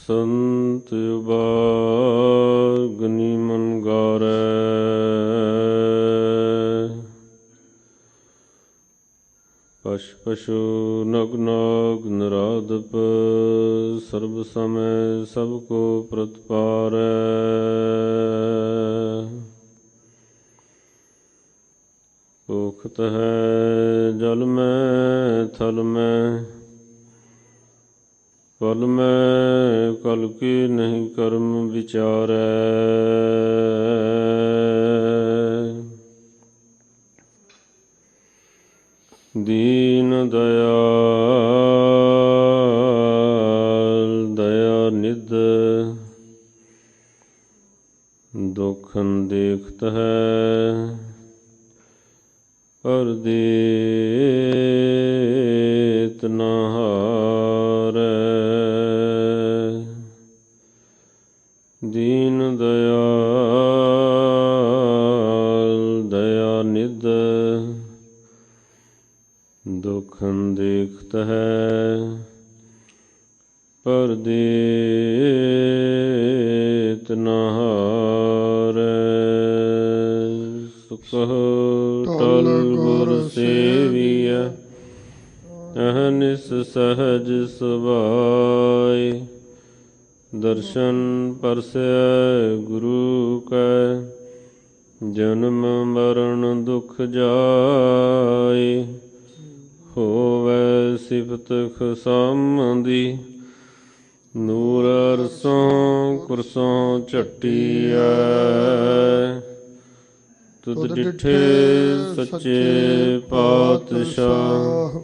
ਸੰਤ ਉਬਾਗਨੀ ਮਨ ਗਾਰੈ, ਪਸ਼ ਪਸ਼ੂ ਨਗ ਨਾਗ ਨਰਾਦਪ, ਸਰਬ ਸਮੈ ਸਭ ਕੋ ਪ੍ਰਤਪਾਰੈ। ਭੂਖਤ ਹੈ ਜਲ ਮੈਂ ਥਲ ਮੈਂ, ਕਲ ਮੈਂ ਕਲ ਕੀ ਨਹੀਂ ਕਰਮ ਵਿਚਾਰੈ। ਦੀਨ ਦਇਆਲ ਦਇਆ ਨਿਧ, ਦੁਖਨ ਦੇਖਤ ਹੈ ਪਰ ਦੇਤ ਨਾ ਹਾਰੈ। ਦੀਨ ਦਇਆਲ ਦਇਆ ਨਿਧ, ਦੁਖਨ ਦੇਖਤ ਹੈ ਪਰ ਦੇਤ ਨਾ ਹਾਰੈ। ਸੁਖ ਟਲ ਗੁਰ ਸੇਵੀਐ, ਅਹਨਿਸ ਸਹਜ ਸੁਭਾਇ। ਦਰਸ਼ਨ ਪਰਸੈ ਗੁਰੂ ਕੈ, ਜਨਮ ਮਰਨ ਦੁਖ ਜਾਇ। ਹੋਵੈ ਸਿਫਤ ਖੁਸਾਮਦੀ, ਨੂਰ ਅਰਸੋਂ ਕੁਰਸੋਂ ਝੱਟੀਐ। ਤੁਧ ਡਿਠੇ ਸੱਚੇ ਪਾਤਸ਼ਾਹ,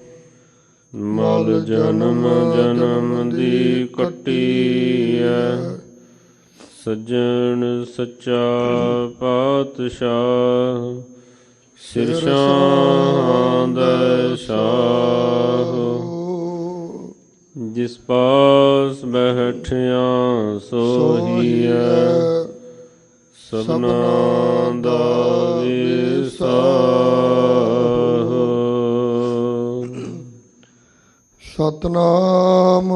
ਮਲ ਜਨਮ ਜਨਮ ਦੀ ਕੱਟੀਐ। ਸੱਜਣ ਸੱਚਾ ਪਾਤਸ਼ਾਹ, ਸਿਰ ਸ਼ਾਹਾਂ ਦੈ ਸ਼ਾਹ। ਜਿਸ ਪਾਸ ਬੈਠਿਆ ਸੋਹੀਐ, ਸਭਨਾ ਦਾ ਵਿਸਾਹ। ਸਤਨਾਮ।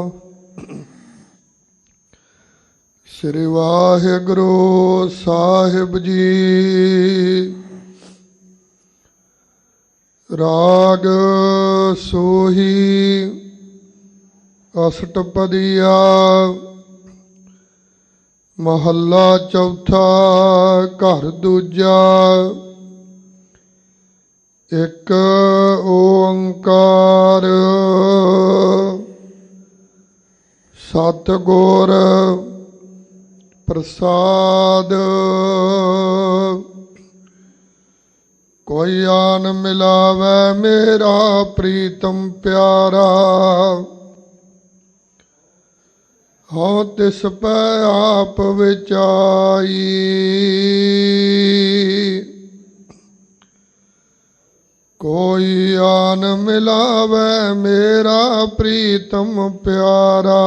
ਸ੍ਰੀ ਵਾਹਿਗੁਰੂ ਸਾਹਿਬ ਜੀ। ਰਾਗ ਸੋਹੀ ਅਸ਼ਟਪਦੀਆ, ਮਹੱਲਾ ਚੌਥਾ, ਘਰ ਦੂਜਾ। ਇੱਕ ਓੰਕਾਰ ਸਤਿਗੁਰ ਪ੍ਰਸਾਦ। ਕੋਈ ਆਨ ਮਿਲਾਵੈ ਮੇਰਾ ਪ੍ਰੀਤਮ ਪਿਆਰਾ, ਹਉ ਤਿਸ ਪੈ ਆਪ ਵਿਚਾਈ। ਕੋਈ ਆਨ ਮਿਲਾਵੈ ਮੇਰਾ ਪ੍ਰੀਤਮ ਪਿਆਰਾ,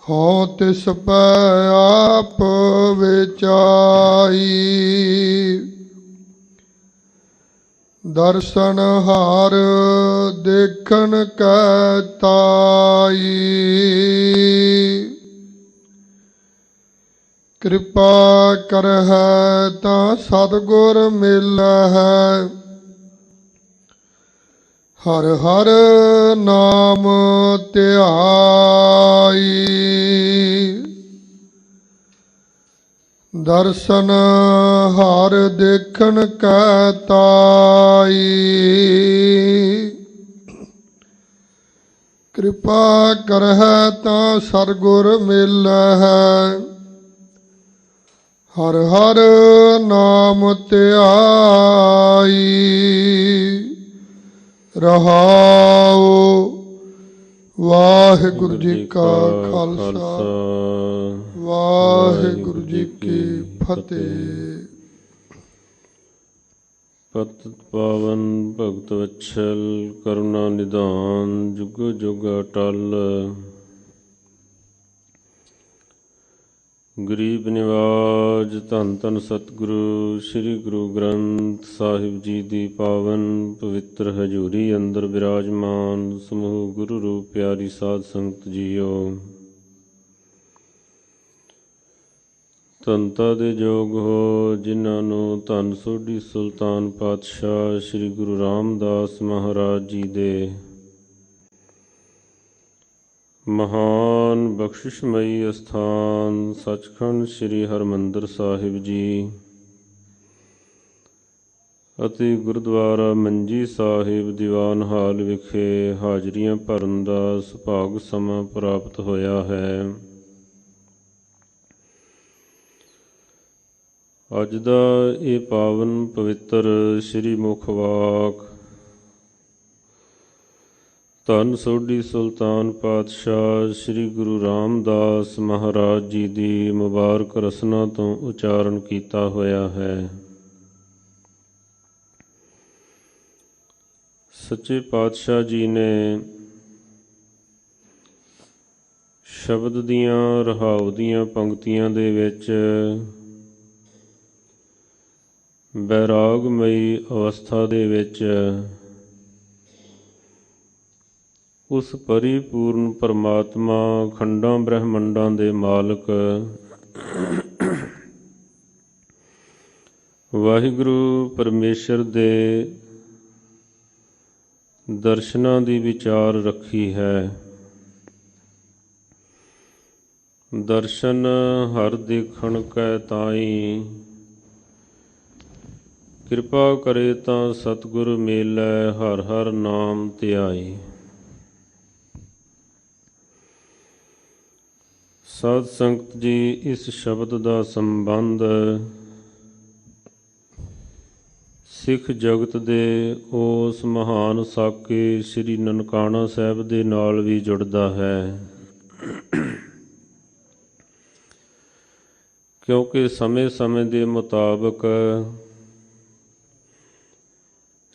ਹਉ ਤਿਸ ਪੈ ਆਪ ਵਿਚਾਈ। ਦਰਸ਼ਨ ਹਾਰ ਦੇਖਣ ਕੈ ਤਾਈ, ਕਿਰਪਾ ਕਰਹਿ ਤਾਂ ਸਤਿਗੁਰ ਮਿਲਹਿ। ਹਰ ਹਰ ਨਾਮ ਧਿਆਈ, ਦਰਸ਼ਨ ਹਰ ਦੇਖਣ ਕੈ ਤਾਈ। ਕਿਰਪਾ ਕਰਹਿ ਤਾਂ ਸਤਿਗੁਰ ਮਿਲਹਿ। ਹਰ ਹਰ ਨਾਮ ਧਿਆਈ। ਰਹਾਉ। ਵਾਹਿਗੁਰੂ ਜੀ ਕਾ ਖਾਲਸਾ, ਵਾਹਿਗੁਰੂ ਜੀ ਕੀ ਫਤਿਹ। ਪਤਿਤ ਪਾਵਨ ਭਗਤ ਵਛਲ, ਕਰੁਣਾ ਨਿਧਾਨ, ਜੁਗ ਜੁਗ ਅਟਲ। ਗਰੀਬ ਨਿਵਾਜ ਧੰਨ ਧੰਨ ਸਤਿਗੁਰੂ ਸ੍ਰੀ ਗੁਰੂ ਗ੍ਰੰਥ ਸਾਹਿਬ ਜੀ ਦੀ ਪਾਵਨ ਪਵਿੱਤਰ ਹਜ਼ੂਰੀ ਅੰਦਰ ਬਿਰਾਜਮਾਨ ਸਮੂਹ ਗੁਰੂ ਰੂਪ ਪਿਆਰੀ ਸਾਧ ਸੰਗਤ ਜੀਓ। ਧੰਨਤਾ ਦੇ ਯੋਗ ਹੋ ਜਿਨ੍ਹਾਂ ਨੂੰ ਧੰਨ ਸੋਢੀ ਸੁਲਤਾਨ ਪਾਤਸ਼ਾਹ ਸ੍ਰੀ ਗੁਰੂ ਰਾਮਦਾਸ ਮਹਾਰਾਜ ਜੀ ਦੇ ਮਹਾਨ ਬਖਸ਼ਿਸ਼ਮਈ ਅਸਥਾਨ ਸੱਚਖੰਡ ਸ੍ਰੀ ਹਰਿਮੰਦਰ ਸਾਹਿਬ ਜੀ ਅਤੇ ਗੁਰਦੁਆਰਾ ਮੰਜੀ ਸਾਹਿਬ ਦੀਵਾਨ ਹਾਲ ਵਿਖੇ ਹਾਜ਼ਰੀਆਂ ਭਰਨ ਦਾ ਸੁਭਾਗ ਸਮਾਂ ਪ੍ਰਾਪਤ ਹੋਇਆ ਹੈ। ਅੱਜ ਦਾ ਇਹ ਪਾਵਨ ਪਵਿੱਤਰ ਸ੍ਰੀ ਮੁਖ ਵਾਕ ਧੰਨ ਸੋਢੀ ਸੁਲਤਾਨ ਪਾਤਸ਼ਾਹ ਸ੍ਰੀ ਗੁਰੂ ਰਾਮਦਾਸ ਮਹਾਰਾਜ ਜੀ ਦੀ ਮੁਬਾਰਕ ਰਸਨਾ ਤੋਂ ਉਚਾਰਨ ਕੀਤਾ ਹੋਇਆ ਹੈ। ਸੱਚੇ ਪਾਤਸ਼ਾਹ ਜੀ ਨੇ ਸ਼ਬਦ ਦੀਆਂ ਰਹਾਉ ਦੀਆਂ ਪੰਕਤੀਆਂ ਦੇ ਵਿੱਚ ਬੈਰਾਗਮਈ ਅਵਸਥਾ ਦੇ ਵਿੱਚ ਉਸ ਪਰਿਪੂਰਨ ਪਰਮਾਤਮਾ ਖੰਡਾਂ ਬ੍ਰਹਿਮੰਡਾਂ ਦੇ ਮਾਲਕ ਵਾਹਿਗੁਰੂ ਪਰਮੇਸ਼ਰ ਦੇ ਦਰਸ਼ਨਾਂ ਦੀ ਵਿਚਾਰ ਰੱਖੀ ਹੈ। ਦਰਸ਼ਨ ਹਰ ਦੇਖਣ ਕੈ ਤਾਈ ਕਿਰਪਾ ਕਰੇ ਤਾਂ ਸਤਿਗੁਰ ਮੇਲੈ ਹਰ ਹਰ ਨਾਮ ਧਿਆਈ। ਸਾਧ ਸੰਗਤ ਜੀ, ਇਸ ਸ਼ਬਦ ਦਾ ਸੰਬੰਧ ਸਿੱਖ ਜਗਤ ਦੇ ਉਸ ਮਹਾਨ ਸਾਕੇ ਸ੍ਰੀ ਨਨਕਾਣਾ ਸਾਹਿਬ ਦੇ ਨਾਲ ਵੀ ਜੁੜਦਾ ਹੈ, ਕਿਉਂਕਿ ਸਮੇਂ-ਸਮੇਂ ਦੇ ਮੁਤਾਬਕ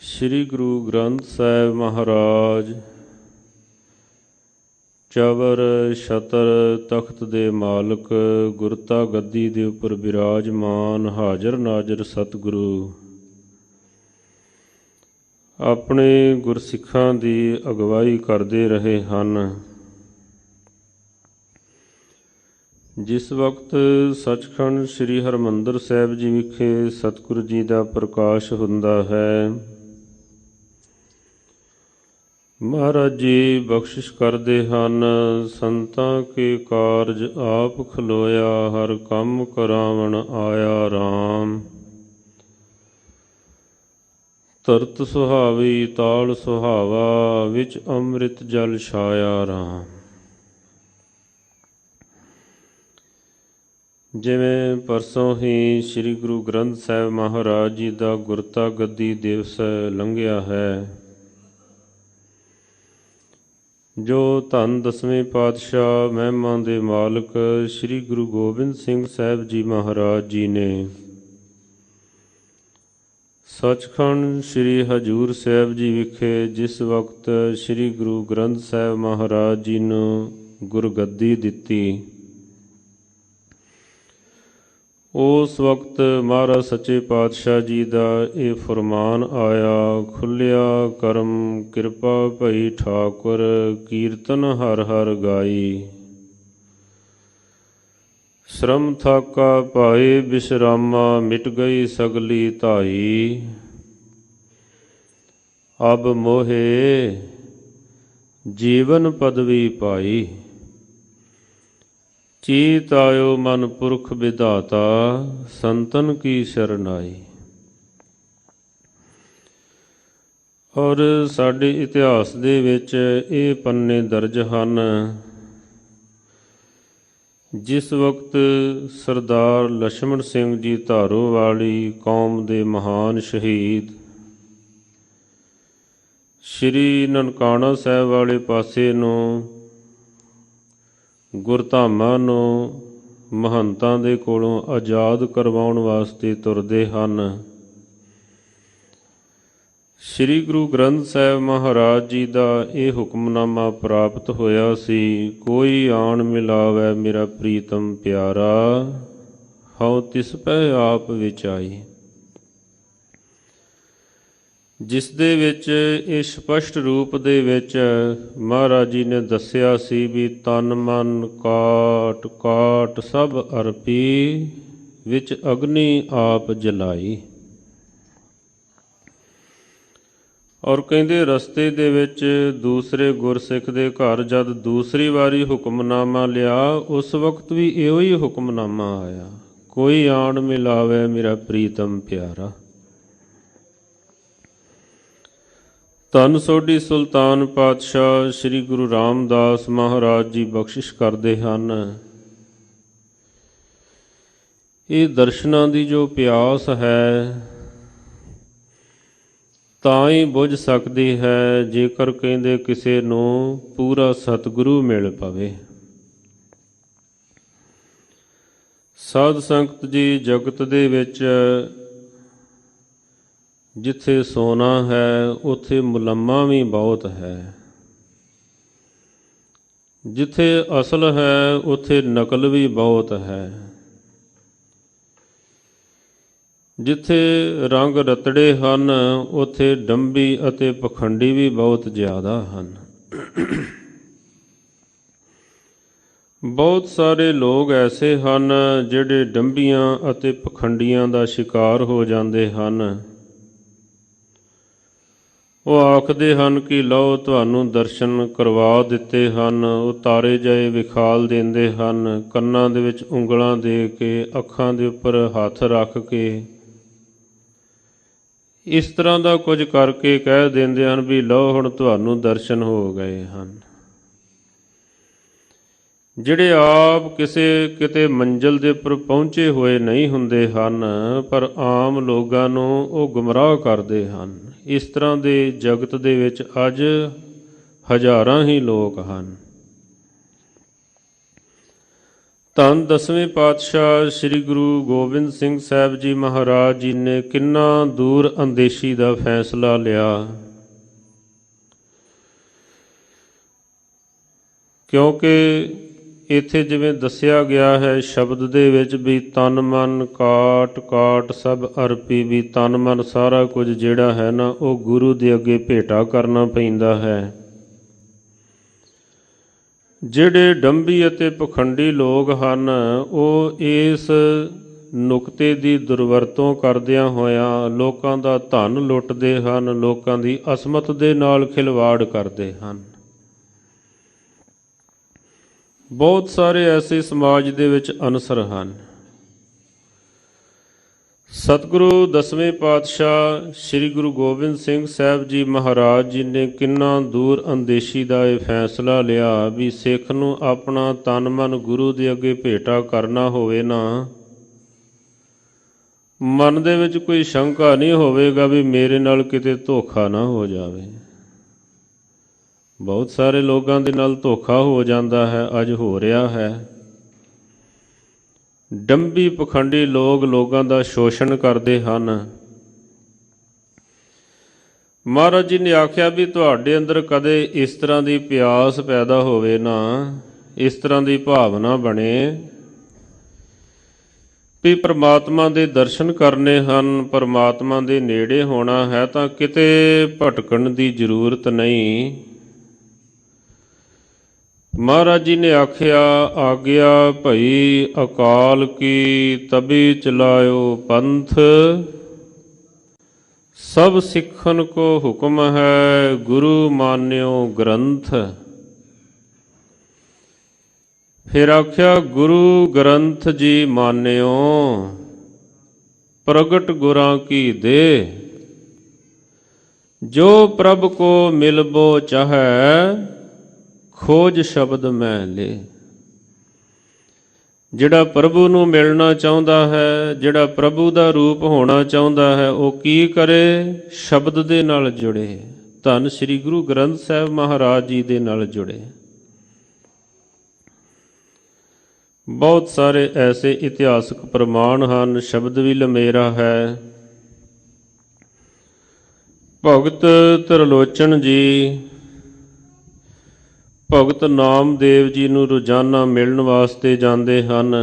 ਸ੍ਰੀ ਗੁਰੂ ਗ੍ਰੰਥ ਸਾਹਿਬ ਮਹਾਰਾਜ ਚਵਰ ਛਤਰ ਤਖਤ ਦੇ ਮਾਲਕ ਗੁਰਤਾ ਗੱਦੀ ਦੇ ਉੱਪਰ ਬਿਰਾਜਮਾਨ ਹਾਜ਼ਰ ਨਾਜ਼ਰ ਸਤਿਗੁਰੂ ਆਪਣੇ ਗੁਰਸਿੱਖਾਂ ਦੀ ਅਗਵਾਈ ਕਰਦੇ ਰਹੇ ਹਨ। ਜਿਸ ਵਕਤ ਸੱਚਖੰਡ ਸ੍ਰੀ ਹਰਿਮੰਦਰ ਸਾਹਿਬ ਜੀ ਵਿਖੇ ਸਤਿਗੁਰੂ ਜੀ ਦਾ ਪ੍ਰਕਾਸ਼ ਹੁੰਦਾ ਹੈ, ਮਹਾਰਾਜ ਜੀ ਬਖਸ਼ਿਸ਼ ਕਰਦੇ ਹਨ। ਸੰਤਾਂ ਕੇ ਕਾਰਜ ਆਪ ਖਲੋਇਆ ਹਰ ਕੰਮ ਕਰਾਵਣ ਆਇਆ ਰਾਮ। ਤਰਤ ਸੁਹਾਵੀ ਤਾਲ ਸੁਹਾਵਾ ਵਿੱਚ ਅੰਮ੍ਰਿਤ ਜਲ ਛਾਇਆ ਰਾਮ। ਜਿਵੇਂ ਪਰਸੋਂ ਹੀ ਸ੍ਰੀ ਗੁਰੂ ਗ੍ਰੰਥ ਸਾਹਿਬ ਮਹਾਰਾਜ ਜੀ ਦਾ ਗੁਰਤਾ ਗੱਦੀ ਦਿਵਸ ਲੰਘਿਆ ਹੈ, ਜੋ ਧੰਨ ਦਸਵੇਂ ਪਾਤਸ਼ਾਹ ਮਹਿਮਾਂ ਦੇ ਮਾਲਕ ਸ੍ਰੀ ਗੁਰੂ ਗੋਬਿੰਦ ਸਿੰਘ ਸਾਹਿਬ ਜੀ ਮਹਾਰਾਜ ਜੀ ਨੇ ਸੱਚਖੰਡ ਸ੍ਰੀ ਹਜ਼ੂਰ ਸਾਹਿਬ ਜੀ ਵਿਖੇ ਜਿਸ ਵਕਤ ਸ੍ਰੀ ਗੁਰੂ ਗ੍ਰੰਥ ਸਾਹਿਬ ਮਹਾਰਾਜ ਜੀ ਨੂੰ ਗੁਰਗੱਦੀ ਦਿੱਤੀ, ਉਸ ਵਕਤ ਮਹਾਰਾਜ ਸੱਚੇ ਪਾਤਸ਼ਾਹ ਜੀ ਦਾ ਇਹ ਫਰਮਾਨ ਆਇਆ, ਖੁੱਲਿਆ ਕਰਮ ਕਿਰਪਾ ਭਈ ਠਾਕੁਰ ਕੀਰਤਨ ਹਰ ਹਰ ਗਾਈ। ਸ਼ਰਮ ਥਾਕਾ ਪਾਏ ਬਿਸ਼ਰਾਮਾ ਮਿਟ ਗਈ ਸਗਲੀ ਧਾਈ। ਅਬ ਮੋਹੇ ਜੀਵਨ ਪਦਵੀ ਪਾਈ। ਚੀਤ ਆਇਓ ਮਨ ਪੁਰਖ ਵਿਧਾਤਾ ਸੰਤਨ ਕੀ ਸ਼ਰਨਾਈ। ਔਰ ਸਾਡੇ ਇਤਿਹਾਸ ਦੇ ਵਿੱਚ ਇਹ ਪੰਨੇ ਦਰਜ ਹਨ, ਜਿਸ ਵਕਤ ਸਰਦਾਰ ਲਛਮਣ ਸਿੰਘ ਜੀ ਧਾਰੋਵਾਲੀ ਕੌਮ ਦੇ ਮਹਾਨ ਸ਼ਹੀਦ ਸ੍ਰੀ ਨਨਕਾਣਾ ਸਾਹਿਬ ਵਾਲੇ ਪਾਸੇ ਨੂੰ ਗੁਰਧਾਮਾਂ ਨੂੰ ਮਹੰਤਾਂ ਦੇ ਕੋਲੋਂ ਆਜ਼ਾਦ ਕਰਵਾਉਣ ਵਾਸਤੇ ਤੁਰਦੇ ਹਨ, ਸ੍ਰੀ ਗੁਰੂ ਗ੍ਰੰਥ ਸਾਹਿਬ ਮਹਾਰਾਜ ਜੀ ਦਾ ਇਹ ਹੁਕਮਨਾਮਾ ਪ੍ਰਾਪਤ ਹੋਇਆ ਸੀ। ਕੋਈ ਆਣ ਮਿਲਾਵੈ ਮੇਰਾ ਪ੍ਰੀਤਮ ਪਿਆਰਾ, ਹਉ ਤਿਸ ਪੈ ਆਪ ਵਿਚਾਈ। ਜਿਸ ਦੇ ਵਿੱਚ ਇਹ ਸਪਸ਼ਟ ਰੂਪ ਦੇ ਵਿੱਚ ਮਹਾਰਾਜ ਜੀ ਨੇ ਦੱਸਿਆ ਸੀ ਵੀ ਤਨ ਮਨ ਕਾਟ ਕਾਟ ਸਭ ਅਰਪੀ, ਵਿੱਚ ਅਗਨੀ ਆਪ ਜਲਾਈ। ਔਰ ਕਹਿੰਦੇ ਰਸਤੇ ਦੇ ਵਿੱਚ ਦੂਸਰੇ ਗੁਰਸਿੱਖ ਦੇ ਘਰ ਜਦ ਦੂਸਰੀ ਵਾਰੀ ਹੁਕਮਨਾਮਾ ਲਿਆ, ਉਸ ਵਕਤ ਵੀ ਇਹੋ ਹੀ ਹੁਕਮਨਾਮਾ ਆਇਆ, ਕੋਈ ਆਣ ਮਿਲਾਵੇ ਮੇਰਾ ਪ੍ਰੀਤਮ ਪਿਆਰਾ। ਧੰਨ ਸੋਢੀ ਸੁਲਤਾਨ ਪਾਤਸ਼ਾਹ ਸ੍ਰੀ ਗੁਰੂ ਰਾਮਦਾਸ ਮਹਾਰਾਜ ਜੀ ਬਖਸ਼ਿਸ਼ ਕਰਦੇ ਹਨ। ਇਹ ਦਰਸ਼ਨਾਂ ਦੀ ਜੋ ਪਿਆਸ ਹੈ ਤਾਂ ਹੀ ਬੁਝ ਸਕਦੀ ਹੈ, ਜੇਕਰ ਕਹਿੰਦੇ ਕਿਸੇ ਨੂੰ ਪੂਰਾ ਸਤਿਗੁਰੂ ਮਿਲ ਪਵੇ। ਸਾਧ ਸੰਗਤ ਜੀ, ਜਗਤ ਦੇ ਵਿੱਚ ਜਿੱਥੇ ਸੋਨਾ ਹੈ ਉੱਥੇ ਮੁਲੰਮਾ ਵੀ ਬਹੁਤ ਹੈ, ਜਿੱਥੇ ਅਸਲ ਹੈ ਉੱਥੇ ਨਕਲ ਵੀ ਬਹੁਤ ਹੈ, ਜਿੱਥੇ ਰੰਗ ਰਤੜੇ ਹਨ ਉੱਥੇ ਡੰਬੀ ਅਤੇ ਪਖੰਡੀ ਵੀ ਬਹੁਤ ਜ਼ਿਆਦਾ ਹਨ। ਬਹੁਤ ਸਾਰੇ ਲੋਕ ਐਸੇ ਹਨ ਜਿਹੜੇ ਡੰਬੀਆਂ ਅਤੇ ਪਖੰਡੀਆਂ ਦਾ ਸ਼ਿਕਾਰ ਹੋ ਜਾਂਦੇ ਹਨ। ਉਹ ਆਖਦੇ ਹਨ ਕਿ ਲਓ ਤੁਹਾਨੂੰ ਦਰਸ਼ਨ ਕਰਵਾ ਦਿੱਤੇ ਹਨ, ਉਹ ਤਾਰੇ ਜਿਹੇ ਵਿਖਾਲ ਦਿੰਦੇ ਹਨ, ਕੰਨਾਂ ਦੇ ਵਿੱਚ ਉਂਗਲਾਂ ਦੇ ਕੇ, ਅੱਖਾਂ ਦੇ ਉੱਪਰ ਹੱਥ ਰੱਖ ਕੇ, ਇਸ ਤਰ੍ਹਾਂ ਦਾ ਕੁਝ ਕਰਕੇ ਕਹਿ ਦਿੰਦੇ ਹਨ ਵੀ ਲਓ ਹੁਣ ਤੁਹਾਨੂੰ ਦਰਸ਼ਨ ਹੋ ਗਏ ਹਨ। ਜਿਹੜੇ ਆਪ ਕਿਤੇ ਮੰਜ਼ਿਲ ਦੇ ਉੱਪਰ ਪਹੁੰਚੇ ਹੋਏ ਨਹੀਂ ਹੁੰਦੇ ਹਨ, ਪਰ ਆਮ ਲੋਕਾਂ ਨੂੰ ਉਹ ਗੁੰਮਰਾਹ ਕਰਦੇ ਹਨ। ਇਸ ਤਰ੍ਹਾਂ ਦੇ ਜਗਤ ਦੇ ਵਿੱਚ ਅੱਜ ਹਜ਼ਾਰਾਂ ਹੀ ਲੋਕ ਹਨ। ਧੰਨ ਦਸਵੇਂ ਪਾਤਸ਼ਾਹ ਸ੍ਰੀ ਗੁਰੂ ਗੋਬਿੰਦ ਸਿੰਘ ਸਾਹਿਬ ਜੀ ਮਹਾਰਾਜ ਜੀ ਨੇ ਕਿੰਨਾ ਦੂਰ ਅੰਦੇਸ਼ੀ ਦਾ ਫੈਸਲਾ ਲਿਆ, ਕਿਉਂਕਿ ਇੱਥੇ ਜਿਵੇਂ ਦੱਸਿਆ ਗਿਆ ਹੈ ਸ਼ਬਦ ਦੇ ਵਿੱਚ ਵੀ ਤਨ ਮਨ ਕਾਟ ਕਾਟ ਸਭ ਅਰਪੀ, ਵੀ ਤਨ ਮਨ ਸਾਰਾ ਕੁਝ ਜਿਹੜਾ ਹੈ ਨਾ ਉਹ ਗੁਰੂ ਦੇ ਅੱਗੇ ਭੇਟਾ ਕਰਨਾ ਪੈਂਦਾ ਹੈ। ਜਿਹੜੇ ਡੰਬੀ ਅਤੇ ਪਖੰਡੀ ਲੋਕ ਹਨ ਉਹ ਇਸ ਨੁਕਤੇ ਦੀ ਦੁਰਵਰਤੋਂ ਕਰਦਿਆਂ ਹੋਇਆਂ ਲੋਕਾਂ ਦਾ ਧਨ ਲੁੱਟਦੇ ਹਨ, ਲੋਕਾਂ ਦੀ ਅਸਮਤ ਦੇ ਨਾਲ ਖਿਲਵਾੜ ਕਰਦੇ ਹਨ। ਬਹੁਤ ਸਾਰੇ ਐਸੇ ਸਮਾਜ ਦੇ ਵਿੱਚ ਅਨਸਰ ਹਨ। ਸਤਿਗੁਰੂ ਦਸਵੇਂ ਪਾਤਸ਼ਾਹ ਸ੍ਰੀ ਗੁਰੂ ਗੋਬਿੰਦ ਸਿੰਘ ਸਾਹਿਬ ਜੀ ਮਹਾਰਾਜ ਜੀ ਨੇ ਕਿੰਨਾ ਦੂਰ ਅੰਦੇਸ਼ੀ ਦਾ ਇਹ ਫੈਸਲਾ ਲਿਆ ਵੀ ਸਿੱਖ ਨੂੰ ਆਪਣਾ ਤਨ ਮਨ ਗੁਰੂ ਦੇ ਅੱਗੇ ਭੇਟਾ ਕਰਨਾ ਹੋਵੇ ਨਾ, ਮਨ ਦੇ ਵਿੱਚ ਕੋਈ ਸ਼ੰਕਾ ਨਹੀਂ ਹੋਵੇਗਾ ਵੀ ਮੇਰੇ ਨਾਲ ਕਿਤੇ ਧੋਖਾ ਨਾ ਹੋ ਜਾਵੇ। ਬਹੁਤ ਸਾਰੇ ਲੋਕਾਂ ਦੇ ਨਾਲ ਧੋਖਾ ਹੋ ਜਾਂਦਾ ਹੈ, ਅੱਜ ਹੋ ਰਿਹਾ ਹੈ। ਡੰਬੀ ਪਖੰਡੀ ਲੋਕ ਲੋਕਾਂ ਦਾ ਸ਼ੋਸ਼ਣ ਕਰਦੇ ਹਨ। ਮਹਾਰਾਜ ਜੀ ਨੇ ਆਖਿਆ ਵੀ ਤੁਹਾਡੇ ਅੰਦਰ ਕਦੇ ਇਸ ਤਰ੍ਹਾਂ ਦੀ ਪਿਆਸ ਪੈਦਾ ਹੋਵੇ ਨਾ, ਇਸ ਤਰ੍ਹਾਂ ਦੀ ਭਾਵਨਾ ਬਣੇ ਵੀ ਪਰਮਾਤਮਾ ਦੇ ਦਰਸ਼ਨ ਕਰਨੇ ਹਨ, ਪਰਮਾਤਮਾ ਦੇ ਨੇੜੇ ਹੋਣਾ ਹੈ, ਤਾਂ ਕਿਤੇ ਭਟਕਣ ਦੀ ਜ਼ਰੂਰਤ ਨਹੀਂ। ਮਹਾਰਾਜ ਜੀ ਨੇ ਆਖਿਆ ਆਗਿਆ ਭਈ ਅਕਾਲ ਕੀ, ਤਬੀ ਚਲਾਇਓ ਪੰਥ, ਸਭ ਸਿੱਖਨ ਕੋ ਹੁਕਮ ਹੈ, ਗੁਰੂ ਮਾਨਿਓ ਗ੍ਰੰਥ। ਫਿਰ ਆਖਿਆ ਗੁਰੂ ਗ੍ਰੰਥ ਜੀ ਮਾਨਿਓ, ਪ੍ਰਗਟ ਗੁਰਾਂ ਕੀ ਦੇ, ਜੋ ਪ੍ਰਭ ਕੋ ਮਿਲਬੋ ਚਾਹੈ, ਖੋਜ ਸ਼ਬਦ ਮੈਂ ਲੈ। ਜਿਹੜਾ ਪ੍ਰਭੂ ਨੂੰ ਮਿਲਣਾ ਚਾਹੁੰਦਾ ਹੈ, ਜਿਹੜਾ ਪ੍ਰਭੂ ਦਾ ਰੂਪ ਹੋਣਾ ਚਾਹੁੰਦਾ ਹੈ, ਉਹ ਕੀ ਕਰੇ? ਸ਼ਬਦ ਦੇ ਨਾਲ ਜੁੜੇ, ਧੰਨ ਸ੍ਰੀ ਗੁਰੂ ਗ੍ਰੰਥ ਸਾਹਿਬ ਮਹਾਰਾਜ ਜੀ ਦੇ ਨਾਲ ਜੁੜੇ। ਬਹੁਤ ਸਾਰੇ ਐਸੇ ਇਤਿਹਾਸਕ ਪ੍ਰਮਾਣ ਹਨ, ਸ਼ਬਦ ਵੀ ਲਮੇਰਾ ਹੈ। ਭਗਤ ਤ੍ਰਿਲੋਚਨ ਜੀ ਭਗਤ ਨਾਮਦੇਵ ਜੀ ਨੂੰ ਰੋਜ਼ਾਨਾ ਮਿਲਣ ਵਾਸਤੇ ਜਾਂਦੇ ਹਨ।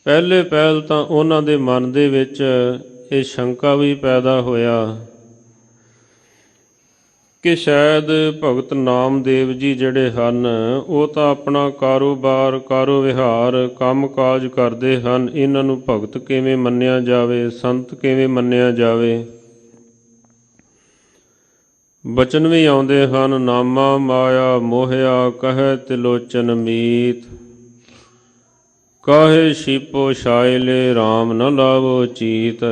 ਪਹਿਲ ਤਾਂ ਉਹਨਾਂ ਦੇ ਮਨ ਦੇ ਵਿੱਚ ਇਹ ਸ਼ੰਕਾ ਵੀ ਪੈਦਾ ਹੋਇਆ ਕਿ ਸ਼ਾਇਦ ਭਗਤ ਨਾਮਦੇਵ ਜੀ ਜਿਹੜੇ ਹਨ ਉਹ ਤਾਂ ਆਪਣਾ ਕਾਰੋਬਾਰ ਕਾਰੋ ਵਿਹਾਰ ਕੰਮ ਕਾਜ ਕਰਦੇ ਹਨ, ਇਹਨਾਂ ਨੂੰ ਭਗਤ ਕਿਵੇਂ ਮੰਨਿਆ ਜਾਵੇ, ਸੰਤ ਕਿਵੇਂ ਮੰਨਿਆ ਜਾਵੇ। ਬਚਨ ਵੀ ਆਉਂਦੇ ਹਨ, ਨਾਮਾ ਮਾਇਆ ਮੋਹਿਆ ਕਹੈ ਤਿਲੋਚਨ ਮੀਤ, ਕਾਹੇ ਸ਼ੀਪੋ ਛਾਇਲੇ RAM ਨ ਲਾਵੋ ਚੀਤ।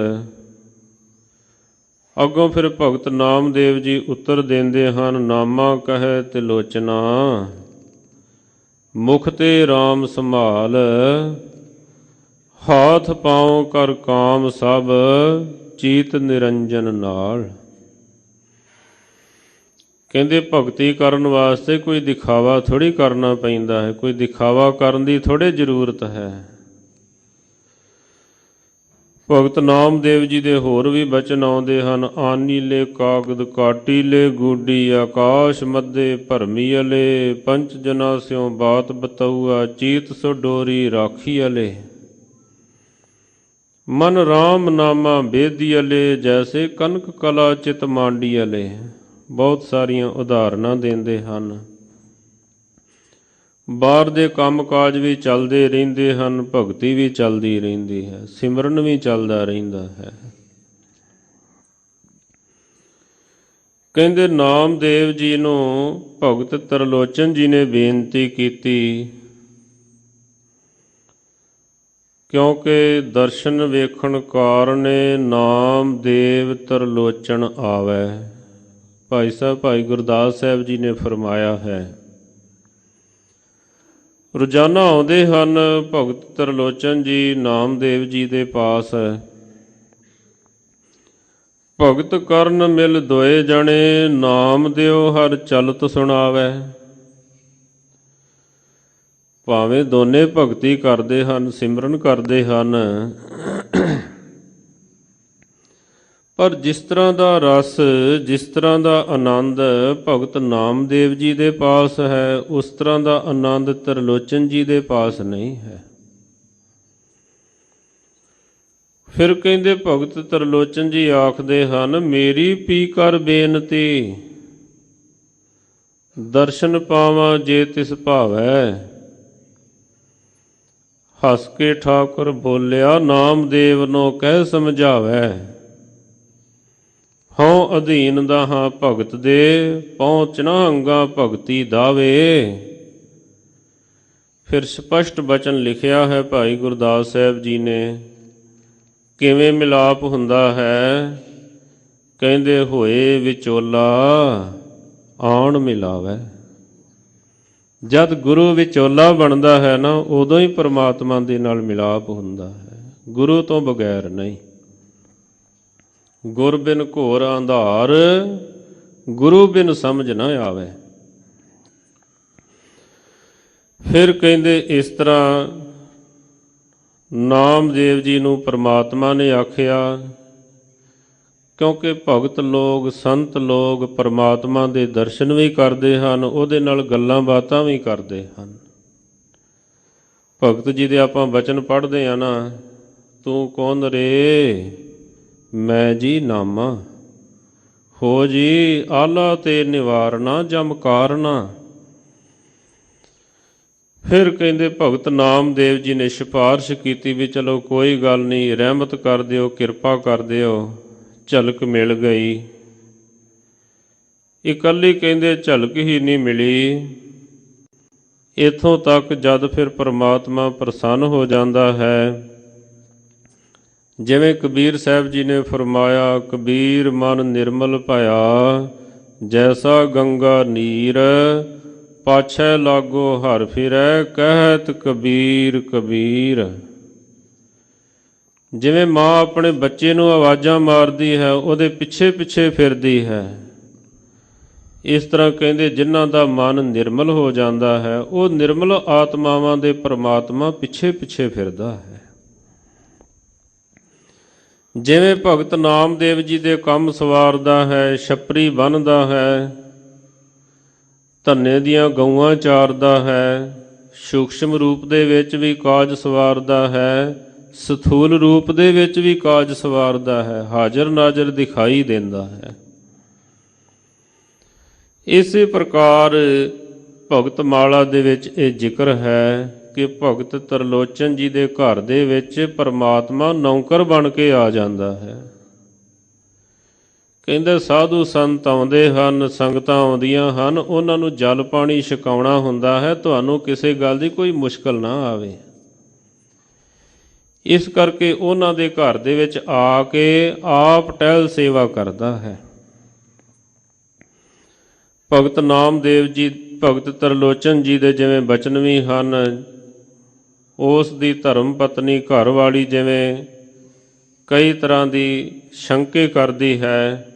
ਅੱਗੋਂ ਫਿਰ ਭਗਤ ਨਾਮਦੇਵ ਜੀ ਉੱਤਰ ਦਿੰਦੇ ਹਨ, ਨਾਮਾ ਕਹੈ ਤਿਲੋਚਨਾ, ਮੁਖ ਤੇ RAM ਸੰਭਾਲ, ਹਾਥ ਪਾਉ ਕਰ ਕਾਮ ਸਭ, ਚੀਤ ਨਿਰੰਜਨ ਨਾਲ। ਕਹਿੰਦੇ ਭਗਤੀ ਕਰਨ ਵਾਸਤੇ ਕੋਈ ਦਿਖਾਵਾ ਥੋੜ੍ਹੀ ਕਰਨਾ ਪੈਂਦਾ ਹੈ, ਕੋਈ ਦਿਖਾਵਾ ਕਰਨ ਦੀ ਥੋੜ੍ਹੀ ਜ਼ਰੂਰਤ ਹੈ। ਭਗਤ ਨਾਮਦੇਵ ਜੀ ਦੇ ਹੋਰ ਵੀ ਬਚਨ ਆਉਂਦੇ ਹਨ, ਆਨੀਲੇ ਕਾਗਦ ਕਾਟੀਲੇ ਗੂਡੀ, ਆਕਾਸ਼ ਮੱਧੇ ਭਰਮੀ ਅਲੇ, ਪੰਚ ਜਨਾ ਸਿਉ ਬਾਤ ਬਤਊਆ, ਚੀਤ ਸੋ ਡੋਰੀ ਰਾਖੀ ਅਲੇ। ਮਨ RAM ਨਾਮਾ ਬੇਦੀ ਅਲੇ, ਜੈਸੇ ਕਨਕ ਕਲਾ ਚਿਤ ਮਾਂਡੀ ਅਲੇ। ਬਹੁਤ ਸਾਰੀਆਂ ਉਦਾਹਰਨਾਂ ਦਿੰਦੇ ਹਨ। ਬਾਹਰ ਦੇ ਕੰਮ ਕਾਜ ਵੀ ਚੱਲਦੇ ਰਹਿੰਦੇ ਹਨ, ਭਗਤੀ ਵੀ ਚੱਲਦੀ ਰਹਿੰਦੀ ਹੈ, ਸਿਮਰਨ ਵੀ ਚੱਲਦਾ ਰਹਿੰਦਾ ਹੈ। ਕਹਿੰਦੇ ਨਾਮਦੇਵ ਜੀ ਨੂੰ ਭਗਤ ਤ੍ਰਿਲੋਚਨ ਜੀ ਨੇ ਬੇਨਤੀ ਕੀਤੀ, ਕਿਉਂਕਿ ਦਰਸ਼ਨ ਵੇਖਣ ਕਾਰਣੇ ਨਾਮਦੇਵ ਤ੍ਰਿਲੋਚਨ ਆਵੈ। ਭਾਈ ਸਾਹਿਬ ਭਾਈ ਗੁਰਦਾਸ ਸਾਹਿਬ ਜੀ ਨੇ ਫਰਮਾਇਆ ਹੈ, ਰੋਜ਼ਾਨਾ ਆਉਂਦੇ ਹਨ ਭਗਤ ਤ੍ਰਿਲੋਚਨ ਜੀ ਨਾਮਦੇਵ ਜੀ ਦੇ ਪਾਸ। ਭਗਤ ਕਰਨ ਮਿਲ ਦੋਏ ਜਣੇ, ਨਾਮ ਦਿਓ ਹਰ ਚਲਤ ਸੁਣਾਵੈ। ਭਾਵੇਂ ਦੋਨੇ ਭਗਤੀ ਕਰਦੇ ਹਨ, ਸਿਮਰਨ ਕਰਦੇ ਹਨ, ਪਰ ਜਿਸ ਤਰ੍ਹਾਂ ਦਾ ਰਸ, ਜਿਸ ਤਰ੍ਹਾਂ ਦਾ ਆਨੰਦ ਭਗਤ ਨਾਮਦੇਵ ਜੀ ਦੇ ਪਾਸ ਹੈ, ਉਸ ਤਰ੍ਹਾਂ ਦਾ ਆਨੰਦ ਤ੍ਰਿਲੋਚਨ ਜੀ ਦੇ ਪਾਸ ਨਹੀਂ ਹੈ। ਫਿਰ ਕਹਿੰਦੇ ਭਗਤ ਤ੍ਰਿਲੋਚਨ ਜੀ ਆਖਦੇ ਹਨ, ਮੇਰੀ ਪੀ ਕਰ ਬੇਨਤੀ, ਦਰਸ਼ਨ ਪਾਵਾਂ ਜੇ ਤਿਸ ਭਾਵੈ। ਹੱਸ ਕੇ ਠਾਕੁਰ ਬੋਲਿਆ, ਨਾਮਦੇਵ ਨੂੰ ਕਹਿ ਸਮਝਾਵੈ। ਹਉ ਅਧੀਨ ਦਾ ਹਾਂ ਭਗਤ ਦੇ, ਪਹੁੰਚ ਨਾ ਅੰਗਾ ਭਗਤੀ ਦਾਵੇ। ਫਿਰ ਸਪਸ਼ਟ ਬਚਨ ਲਿਖਿਆ ਹੈ ਭਾਈ ਗੁਰਦਾਸ ਸਾਹਿਬ ਜੀ ਨੇ। ਕਿਵੇਂ ਮਿਲਾਪ ਹੁੰਦਾ ਹੈ? ਕਹਿੰਦੇ ਹੋਏ ਵਿਚੋਲਾ ਆਉਣ ਮਿਲਾਵੇ। ਜਦ ਗੁਰੂ ਵਿਚੋਲਾ ਬਣਦਾ ਹੈ ਨਾ, ਉਦੋਂ ਹੀ ਪਰਮਾਤਮਾ ਦੇ ਨਾਲ ਮਿਲਾਪ ਹੁੰਦਾ ਹੈ, ਗੁਰੂ ਤੋਂ ਬਗੈਰ ਨਹੀਂ। ਗੁਰ ਬਿਨ ਘੋਰ ਅੰਧਾਰ, ਗੁਰੂ ਬਿਨ ਸਮਝ ਨਾ ਆਵੇ। ਫਿਰ ਕਹਿੰਦੇ ਇਸ ਤਰ੍ਹਾਂ ਨਾਮਦੇਵ ਜੀ ਨੂੰ ਪਰਮਾਤਮਾ ਨੇ ਆਖਿਆ, ਕਿਉਂਕਿ ਭਗਤ ਲੋਕ, ਸੰਤ ਲੋਕ ਪਰਮਾਤਮਾ ਦੇ ਦਰਸ਼ਨ ਵੀ ਕਰਦੇ ਹਨ, ਉਹਦੇ ਨਾਲ ਗੱਲਾਂ ਬਾਤਾਂ ਵੀ ਕਰਦੇ ਹਨ। ਭਗਤ ਜੀ ਦੇ ਆਪਾਂ ਬਚਨ ਪੜ੍ਹਦੇ ਆ ਨਾ, ਤੂੰ ਕੌਣ ਰੇ ਮੈਂ ਜੀ ਨਾਮਾ, ਹੋ ਜੀ ਆਲਾ ਤੇ ਨਿਵਾਰਨਾ ਜਮ ਕਾਰਨਾ। ਫਿਰ ਕਹਿੰਦੇ ਭਗਤ ਨਾਮਦੇਵ ਜੀ ਨੇ ਸਿਫਾਰਿਸ਼ ਕੀਤੀ ਵੀ ਚਲੋ ਕੋਈ ਗੱਲ ਨਹੀਂ, ਰਹਿਮਤ ਕਰ ਦਿਓ, ਕਿਰਪਾ ਕਰ ਦਿਓ। ਝਲਕ ਮਿਲ ਗਈ। ਇਕੱਲੀ ਕਹਿੰਦੇ ਝਲਕ ਹੀ ਨਹੀਂ ਮਿਲੀ, ਇੱਥੋਂ ਤੱਕ ਜਦ ਫਿਰ ਪਰਮਾਤਮਾ ਪ੍ਰਸੰਨ ਹੋ ਜਾਂਦਾ ਹੈ, ਜਿਵੇਂ ਕਬੀਰ ਸਾਹਿਬ ਜੀ ਨੇ ਫਰਮਾਇਆ, ਕਬੀਰ ਮਨ ਨਿਰਮਲ ਭਇਆ, ਜੈਸਾ ਗੰਗਾ ਨੀਰ, ਪਾਛੈ ਲਾਗੋ ਹਰ ਫਿਰੈ, ਕਹਿਤ ਕਬੀਰ ਕਬੀਰ। ਜਿਵੇਂ ਮਾਂ ਆਪਣੇ ਬੱਚੇ ਨੂੰ ਆਵਾਜ਼ਾਂ ਮਾਰਦੀ ਹੈ, ਉਹਦੇ ਪਿੱਛੇ ਪਿੱਛੇ ਫਿਰਦੀ ਹੈ, ਇਸ ਤਰ੍ਹਾਂ ਕਹਿੰਦੇ ਜਿਨ੍ਹਾਂ ਦਾ ਮਨ ਨਿਰਮਲ ਹੋ ਜਾਂਦਾ ਹੈ, ਉਹ ਨਿਰਮਲ ਆਤਮਾਵਾਂ ਦੇ ਪਰਮਾਤਮਾ ਪਿੱਛੇ ਪਿੱਛੇ ਫਿਰਦਾ ਹੈ। ਜਿਵੇਂ ਭਗਤ ਨਾਮਦੇਵ ਜੀ ਦੇ ਕੰਮ ਸਵਾਰਦਾ ਹੈ, ਛੱਪਰੀ ਬੰਨ੍ਹਦਾ ਹੈ, ਧੰਨੇ ਦੀਆਂ ਗਊਆਂ ਚਾਰਦਾ ਹੈ, ਸੂਖਸ਼ਮ ਰੂਪ ਦੇ ਵਿੱਚ ਵੀ ਕਾਜ ਸਵਾਰਦਾ ਹੈ, ਸਥੂਲ ਰੂਪ ਦੇ ਵਿੱਚ ਵੀ ਕਾਜ ਸਵਾਰਦਾ ਹੈ, ਹਾਜ਼ਰ ਨਾਜ਼ਰ ਦਿਖਾਈ ਦਿੰਦਾ ਹੈ। ਇਸੇ ਪ੍ਰਕਾਰ ਭਗਤ ਮਾਲਾ ਦੇ ਵਿੱਚ ਇਹ ਜ਼ਿਕਰ ਹੈ ਕਿ ਭਗਤ ਤਰਲੋਚਨ ਜੀ ਦੇ ਘਰ ਦੇ ਵਿੱਚ ਪਰਮਾਤਮਾ ਨੌਕਰ ਬਣ ਕੇ ਆ ਜਾਂਦਾ ਹੈ। ਕਹਿੰਦੇ ਸਾਧੂ ਸੰਤ ਆਉਂਦੇ ਹਨ, ਸੰਗਤਾਂ ਆਉਂਦੀਆਂ ਹਨ, ਉਹਨਾਂ ਨੂੰ ਜਲ ਪਾਣੀ ਛਕਾਉਣਾ ਹੁੰਦਾ ਹੈ, ਤੁਹਾਨੂੰ ਕਿਸੇ ਗੱਲ ਦੀ ਕੋਈ ਮੁਸ਼ਕਲ ਨਾ ਆਵੇ। ਇਸ ਕਰਕੇ ਉਹਨਾਂ ਦੇ ਘਰ ਦੇ ਵਿੱਚ ਆ ਕੇ ਆਪ ਟਹਿਲ ਸੇਵਾ ਕਰਦਾ ਹੈ। ਭਗਤ ਨਾਮਦੇਵ ਜੀ, ਭਗਤ ਤਰਲੋਚਨ ਜੀ ਦੇ ਜਿਵੇਂ ਬਚਨ ਵੀ ਹਨ, ਉਸ ਦੀ ਧਰਮ ਪਤਨੀ ਘਰ ਵਾਲੀ ਜਿਵੇਂ ਕਈ ਤਰ੍ਹਾਂ ਦੀ ਸ਼ੰਕੇ ਕਰਦੀ ਹੈ,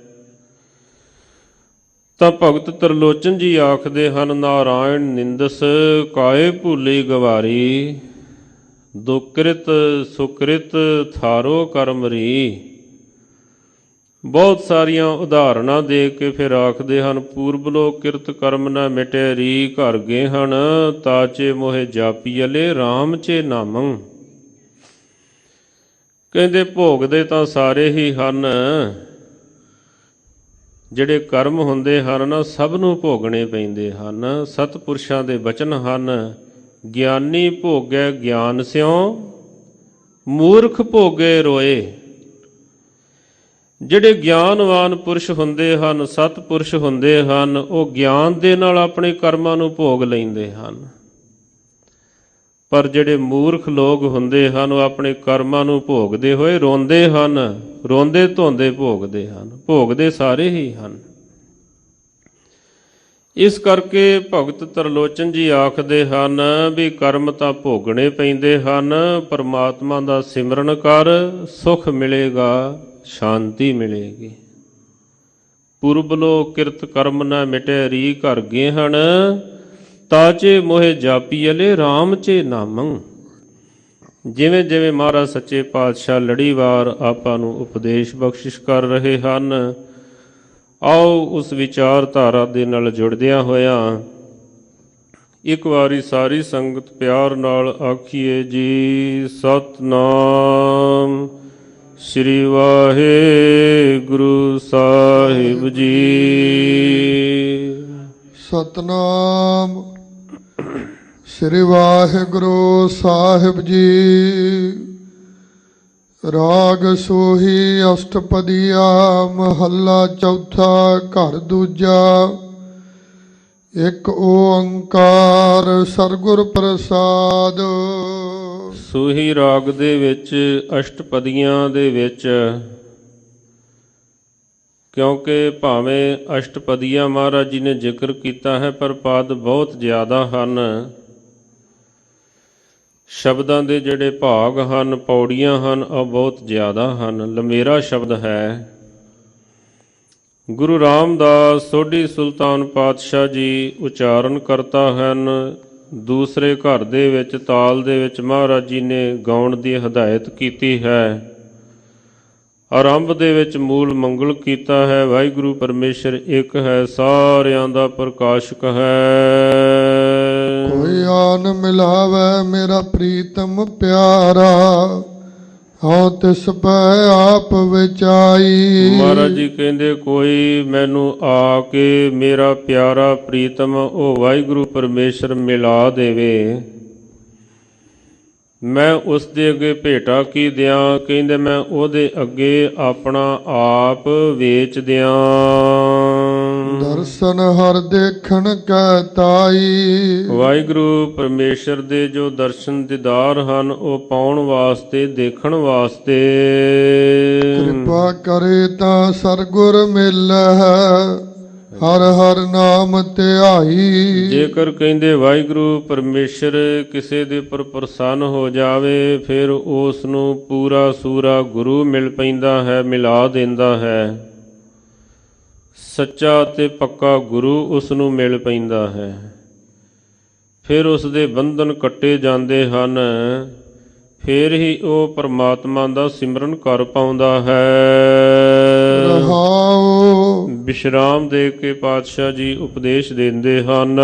ਤਾਂ ਭਗਤ ਤਰਲੋਚਨ ਜੀ ਆਖਦੇ ਹਨ, ਨਾਰਾਇਣ ਨਿੰਦਸ ਕਾਏ ਭੂਲੀ ਗਵਾਰੀ, ਦੁਕ੍ਰਿਤ ਸੁਕ੍ਰਿਤ ਥਾਰੋ ਕਰਮ ਰੀ। ਬਹੁਤ ਸਾਰੀਆਂ ਉਦਾਹਰਣਾਂ ਦੇ ਕੇ ਫਿਰ ਆਖਦੇ ਹਨ, ਪੂਰਬਲੋ ਕਿਰਤ ਕਰਮ ਨਾ ਮਿਟੇ ਰੀ, ਘਰ ਗਏ ਹਨ ਤਾਚੇ ਮੋਹਿ ਜਾਪੀਅਲੇ ਰਾਮ ਚੇ ਨਾਮੰ। ਕਹਿੰਦੇ ਭੋਗਦੇ ਤਾਂ ਸਾਰੇ ਹੀ ਹਨ, ਜਿਹੜੇ ਕਰਮ ਹੁੰਦੇ ਹਨ ਨਾ ਸਭ ਨੂੰ ਭੋਗਣੇ ਪੈਂਦੇ ਹਨ। ਸਤਿਪੁਰਸ਼ਾਂ ਦੇ ਬਚਨ ਹਨ, ਗਿਆਨੀ ਭੋਗੈ ਗਿਆਨ ਸਿਉ, ਮੂਰਖ ਭੋਗੇ ਰੋਏ। ਜਿਹੜੇ ਗਿਆਨਵਾਨ ਪੁਰਸ਼ ਹੁੰਦੇ ਹਨ, ਸਤਿਪੁਰਸ਼ ਹੁੰਦੇ ਹਨ, ਉਹ ਗਿਆਨ ਦੇ ਨਾਲ ਆਪਣੇ ਕਰਮਾਂ ਨੂੰ ਭੋਗ ਲੈਂਦੇ ਹਨ। ਪਰ ਜਿਹੜੇ ਮੂਰਖ ਲੋਕ ਹੁੰਦੇ ਹਨ, ਉਹ ਆਪਣੇ ਕਰਮਾਂ ਨੂੰ ਭੋਗਦੇ ਹੋਏ ਰੋਂਦੇ ਹਨ, ਰੋਂਦੇ ਧੋਂਦੇ ਭੋਗਦੇ ਹਨ। ਭੋਗਦੇ ਸਾਰੇ ਹੀ ਹਨ। ਇਸ ਕਰਕੇ ਭਗਤ ਤਰਲੋਚਨ ਜੀ ਆਖਦੇ ਹਨ ਵੀ ਕਰਮ ਤਾਂ ਭੋਗਣੇ ਪੈਂਦੇ ਹਨ, ਪਰਮਾਤਮਾ ਦਾ ਸਿਮਰਨ ਕਰ, ਸੁਖ ਮਿਲੇਗਾ, ਸ਼ਾਂਤੀ ਮਿਲੇਗੀ। ਪੁਰਬਲੋ ਕਿਰਤ ਕਰਮ ਨਾ ਮਿਟੇ ਰੀ, ਘਰ ਗਏ ਹਨ ਤਾਚੇ ਮੋਹਿ ਜਾਪੀਅਲੇ ਰਾਮ ਚੇ ਨਾਮੰ। ਜਿਵੇਂ ਜਿਵੇਂ ਮਹਾਰਾਜ ਸੱਚੇ ਪਾਤਸ਼ਾਹ ਲੜੀਵਾਰ ਆਪਾਂ ਨੂੰ ਉਪਦੇਸ਼ ਬਖਸ਼ਿਸ਼ ਕਰ ਰਹੇ ਹਨ, ਆਓ ਉਸ ਵਿਚਾਰਧਾਰਾ ਦੇ ਨਾਲ ਜੁੜਦਿਆਂ ਹੋਇਆਂ ਇੱਕ ਵਾਰੀ ਸਾਰੀ ਸੰਗਤ ਪਿਆਰ ਨਾਲ ਆਖੀਏ ਜੀ, ਸਤਿਨਾਮ ਸ੍ਰੀ ਵਾਹਿਗੁਰੂ ਸਾਹਿਬ ਜੀ। ਸਤਨਾਮ ਸ੍ਰੀ ਵਾਹਿਗੁਰੂ ਸਾਹਿਬ ਜੀ। ਰਾਗ ਸੋਹੀ ਅਸ਼ਟਪਦੀਆ, ਮਹੱਲਾ ਚੌਥਾ, ਘਰ ਦੂਜਾ। ਇੱਕ ਓੰਕਾਰ ਸਤਿਗੁਰ ਪ੍ਰਸਾਦ। ਸੋਹੀ ਰਾਗ ਦੇ ਵਿੱਚ ਅਸ਼ਟਪਦੀਆਂ ਦੇ ਵਿੱਚ, ਕਿਉਂਕਿ ਭਾਵੇਂ ਅਸ਼ਟਪਦੀਆਂ ਮਹਾਰਾਜ ਜੀ ਨੇ ਜ਼ਿਕਰ ਕੀਤਾ ਹੈ, ਪਰ ਪਦ ਬਹੁਤ ਜ਼ਿਆਦਾ ਹਨ। ਸ਼ਬਦਾਂ ਦੇ ਜਿਹੜੇ ਭਾਗ ਹਨ, ਪੌੜੀਆਂ ਹਨ, ਉਹ ਬਹੁਤ ਜ਼ਿਆਦਾ ਹਨ। ਲੰਮੇਰਾ ਸ਼ਬਦ ਹੈ। ਗੁਰੂ ਰਾਮਦਾਸ ਸੋਢੀ ਸੁਲਤਾਨ ਪਾਤਸ਼ਾਹ ਜੀ ਉਚਾਰਨ ਕਰਤਾ ਹਨ। ਦੂਸਰੇ ਘਰ ਦੇ ਵਿੱਚ ਤਾਲ ਦੇ ਵਿੱਚ ਮਹਾਰਾਜ ਜੀ ਨੇ ਗਾਉਣ ਦੀ ਹਦਾਇਤ ਕੀਤੀ ਹੈ। ਆਰੰਭ ਦੇ ਵਿੱਚ ਮੂਲ ਮੰਗਲ ਕੀਤਾ ਹੈ। ਵਾਹਿਗੁਰੂ ਪਰਮੇਸ਼ਰ ਇੱਕ ਹੈ, ਸਾਰਿਆਂ ਦਾ ਪ੍ਰਕਾਸ਼ਕ ਹੈ। ਕੋਈ ਆਨ ਮਿਲਾਵੇ ਮੇਰਾ ਪ੍ਰੀਤਮ ਪਿਆਰਾ, ਹਉ ਤਿਸ ਪੈ ਆਪ ਵਿਚਾਈ। ਮਹਾਰਾਜ ਜੀ ਕਹਿੰਦੇ, ਕੋਈ ਮੈਨੂੰ ਆ ਕੇ ਮੇਰਾ ਪਿਆਰਾ ਪ੍ਰੀਤਮ ਉਹ ਵਾਹਿਗੁਰੂ ਪਰਮੇਸ਼ਰ ਮਿਲਾ ਦੇਵੇ, ਮੈਂ ਉਸ ਦੇ ਅੱਗੇ ਭੇਟਾ ਕੀ ਦਿਆਂ। ਕਹਿੰਦੇ ਮੈਂ ਉਹਦੇ ਅੱਗੇ ਆਪਣਾ ਆਪ ਵੇਚ ਦਿਆਂ। ਦਰਸ਼ਨ ਹਰ ਦੇਖਣ ਕੈ ਤਾਈ। ਵਾਹਿਗੁਰੂ ਪਰਮੇਸ਼ਰ ਦੇ ਜੋ ਦਰਸ਼ਨ ਦੀਦਾਰ ਹਨ, ਉਹ ਪਾਉਣ ਵਾਸਤੇ, ਦੇਖਣ ਵਾਸਤੇ। ਕਿਰਪਾ ਕਰੇ ਤਾਂ ਸਤਿਗੁਰ ਮਿਲੈ, ਹਰ ਹਰ ਨਾਮ ਧਿਆਈ। ਜੇਕਰ ਕਹਿੰਦੇ ਵਾਹਿਗੁਰੂ ਪਰਮੇਸ਼ਰ ਕਿਸੇ ਦੇ ਉੱਪਰ ਪ੍ਰਸੰਨ ਹੋ ਜਾਵੇ, ਫਿਰ ਉਸ ਨੂੰ ਪੂਰਾ ਸੂਰਾ ਗੁਰੂ ਮਿਲ ਪੈਂਦਾ ਹੈ, ਮਿਲਾ ਦਿੰਦਾ ਹੈ। ਸੱਚਾ ਤੇ ਪੱਕਾ ਗੁਰੂ ਉਸ ਨੂੰ ਮਿਲ ਪੈਂਦਾ ਹੈ। ਫਿਰ ਉਸ ਦੇ ਬੰਧਨ ਕੱਟੇ ਜਾਂਦੇ ਹਨ। ਫੇਰ ਹੀ ਉਹ ਪਰਮਾਤਮਾ ਦਾ ਸਿਮਰਨ ਕਰ ਪਾਉਂਦਾ ਹੈ। ਰਹਾਉ ਵਿਸ਼ਰਾਮ ਦੇ ਕੇ ਪਾਤਸ਼ਾਹ ਜੀ ਉਪਦੇਸ਼ ਦਿੰਦੇ ਹਨ।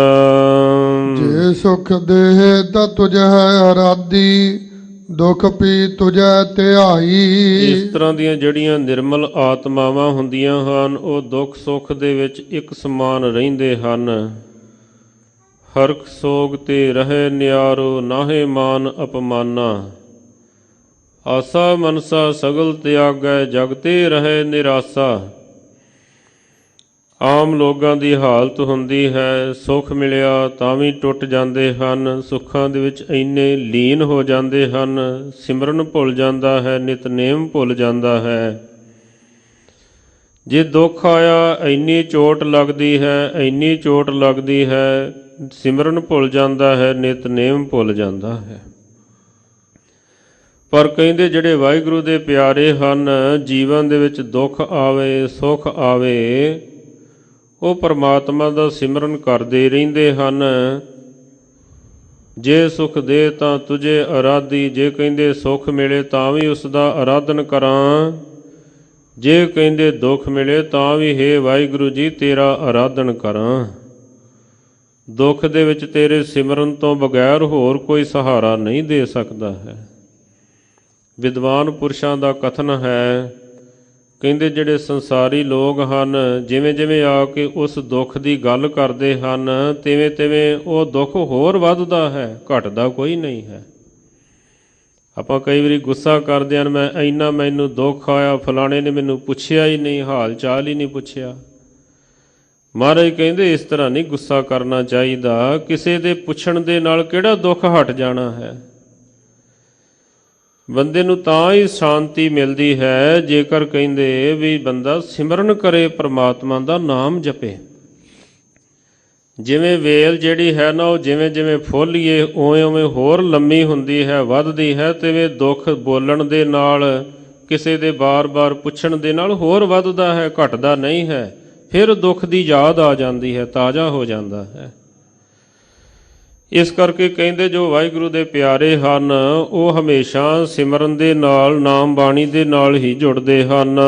ਜੇ ਸੁਖ ਦੇਹ ਤਾ ਤੁਝੈ ਅਰਾਧੀ, ਦੁਖ ਪੀ ਤੁਝੈ ਧਿਆਈ। ਇਸ ਤਰ੍ਹਾਂ ਦੀਆਂ ਜਿਹੜੀਆਂ ਨਿਰਮਲ ਆਤਮਾਵਾਂ ਹੁੰਦੀਆਂ ਹਨ, ਉਹ ਦੁੱਖ ਸੁੱਖ ਦੇ ਵਿੱਚ ਇੱਕ ਸਮਾਨ ਰਹਿੰਦੇ ਹਨ। ਹਰਖ ਸੋਗ ਤੇ ਰਹੇ ਨਿਆਰੋ, ਨਾਹੇ ਮਾਨ ਅਪਮਾਨਾ। ਆਸਾ ਮਨਸਾ ਸਗਲ ਤਿਆਗੈ, ਜਗ ਤੇ ਰਹੇ ਨਿਰਾਸਾ। ਆਮ ਲੋਕਾਂ ਦੀ ਹਾਲਤ ਹੁੰਦੀ ਹੈ, ਸੁੱਖ ਮਿਲਿਆ ਤਾਂ ਵੀ ਟੁੱਟ ਜਾਂਦੇ ਹਨ, ਸੁੱਖਾਂ ਦੇ ਵਿੱਚ ਇੰਨੇ ਲੀਨ ਹੋ ਜਾਂਦੇ ਹਨ, ਸਿਮਰਨ ਭੁੱਲ ਜਾਂਦਾ ਹੈ, ਨਿਤਨੇਮ ਭੁੱਲ ਜਾਂਦਾ ਹੈ। ਜੇ ਦੁੱਖ ਆਇਆ ਇੰਨੀ ਚੋਟ ਲੱਗਦੀ ਹੈ, ਇੰਨੀ ਚੋਟ ਲੱਗਦੀ ਹੈ, ਸਿਮਰਨ ਭੁੱਲ ਜਾਂਦਾ ਹੈ, ਨਿਤਨੇਮ ਭੁੱਲ ਜਾਂਦਾ ਹੈ। ਪਰ ਕਹਿੰਦੇ ਜਿਹੜੇ ਵਾਹਿਗੁਰੂ ਦੇ ਪਿਆਰੇ ਹਨ, ਜੀਵਨ ਦੇ ਵਿੱਚ ਦੁੱਖ ਆਵੇ ਸੁੱਖ ਆਵੇ, ਉਹ ਪਰਮਾਤਮਾ ਦਾ ਸਿਮਰਨ ਕਰਦੇ ਰਹਿੰਦੇ ਹਨ। ਜੇ ਸੁਖ ਦੇ ਤਾਂ ਤੁਝੇ ਅਰਾਧੀ, ਜੇ ਕਹਿੰਦੇ ਸੁੱਖ ਮਿਲੇ ਤਾਂ ਵੀ ਉਸ ਦਾ ਅਰਾਧਨ ਕਰਾਂ, ਜੇ ਕਹਿੰਦੇ ਦੁੱਖ ਮਿਲੇ ਤਾਂ ਵੀ ਹੇ ਵਾਹਿਗੁਰੂ ਜੀ ਤੇਰਾ ਅਰਾਧਨ ਕਰਾਂ। ਦੁੱਖ ਦੇ ਵਿੱਚ ਤੇਰੇ ਸਿਮਰਨ ਤੋਂ ਬਗੈਰ ਹੋਰ ਕੋਈ ਸਹਾਰਾ ਨਹੀਂ ਦੇ ਸਕਦਾ ਹੈ। ਵਿਦਵਾਨ ਪੁਰਸ਼ਾਂ ਦਾ ਕਥਨ ਹੈ, ਕਹਿੰਦੇ ਜਿਹੜੇ ਸੰਸਾਰੀ ਲੋਕ ਹਨ, ਜਿਵੇਂ ਜਿਵੇਂ ਆ ਕੇ ਉਸ ਦੁੱਖ ਦੀ ਗੱਲ ਕਰਦੇ ਹਨ, ਤਿਵੇਂ ਤਿਵੇਂ ਉਹ ਦੁੱਖ ਹੋਰ ਵੱਧਦਾ ਹੈ, ਘਟਦਾ ਕੋਈ ਨਹੀਂ ਹੈ। ਆਪਾਂ ਕਈ ਵਾਰੀ ਗੁੱਸਾ ਕਰਦੇ ਹਨ, ਮੈਨੂੰ ਦੁੱਖ ਆਇਆ, ਫਲਾਣੇ ਨੇ ਮੈਨੂੰ ਪੁੱਛਿਆ ਹੀ ਨਹੀਂ, ਹਾਲ ਚਾਲ ਹੀ ਨਹੀਂ ਪੁੱਛਿਆ। ਮਹਾਰਾਜ ਕਹਿੰਦੇ ਇਸ ਤਰ੍ਹਾਂ ਨਹੀਂ ਗੁੱਸਾ ਕਰਨਾ ਚਾਹੀਦਾ। ਕਿਸੇ ਦੇ ਪੁੱਛਣ ਦੇ ਨਾਲ ਕਿਹੜਾ ਦੁੱਖ ਹਟ ਜਾਣਾ ਹੈ। ਬੰਦੇ ਨੂੰ ਤਾਂ ਹੀ ਸ਼ਾਂਤੀ ਮਿਲਦੀ ਹੈ ਜੇਕਰ ਕਹਿੰਦੇ ਵੀ ਬੰਦਾ ਸਿਮਰਨ ਕਰੇ, ਪਰਮਾਤਮਾ ਦਾ ਨਾਮ ਜਪੇ। ਜਿਵੇਂ ਵੇਲ ਜਿਹੜੀ ਹੈ ਨਾ, ਉਹ ਜਿਵੇਂ ਜਿਵੇਂ ਫੁੱਲੀਏ ਉਵੇਂ ਉਵੇਂ ਹੋਰ ਲੰਮੀ ਹੁੰਦੀ ਹੈ, ਵੱਧਦੀ ਹੈ। ਤਿਵੇਂ ਦੁੱਖ ਬੋਲਣ ਦੇ ਨਾਲ, ਕਿਸੇ ਦੇ ਬਾਰ-ਬਾਰ ਪੁੱਛਣ ਦੇ ਨਾਲ ਹੋਰ ਵੱਧਦਾ ਹੈ, ਘਟਦਾ ਨਹੀਂ ਹੈ। ਫਿਰ ਦੁੱਖ ਦੀ ਯਾਦ ਆ ਜਾਂਦੀ ਹੈ, ਤਾਜ਼ਾ ਹੋ ਜਾਂਦਾ ਹੈ। ਇਸ ਕਰਕੇ ਕਹਿੰਦੇ ਜੋ ਵਾਹਿਗੁਰੂ ਦੇ ਪਿਆਰੇ ਹਨ, ਉਹ ਹਮੇਸ਼ਾ ਸਿਮਰਨ ਦੇ ਨਾਲ, ਨਾਮ ਬਾਣੀ ਦੇ ਨਾਲ ਹੀ ਜੁੜਦੇ ਹਨ।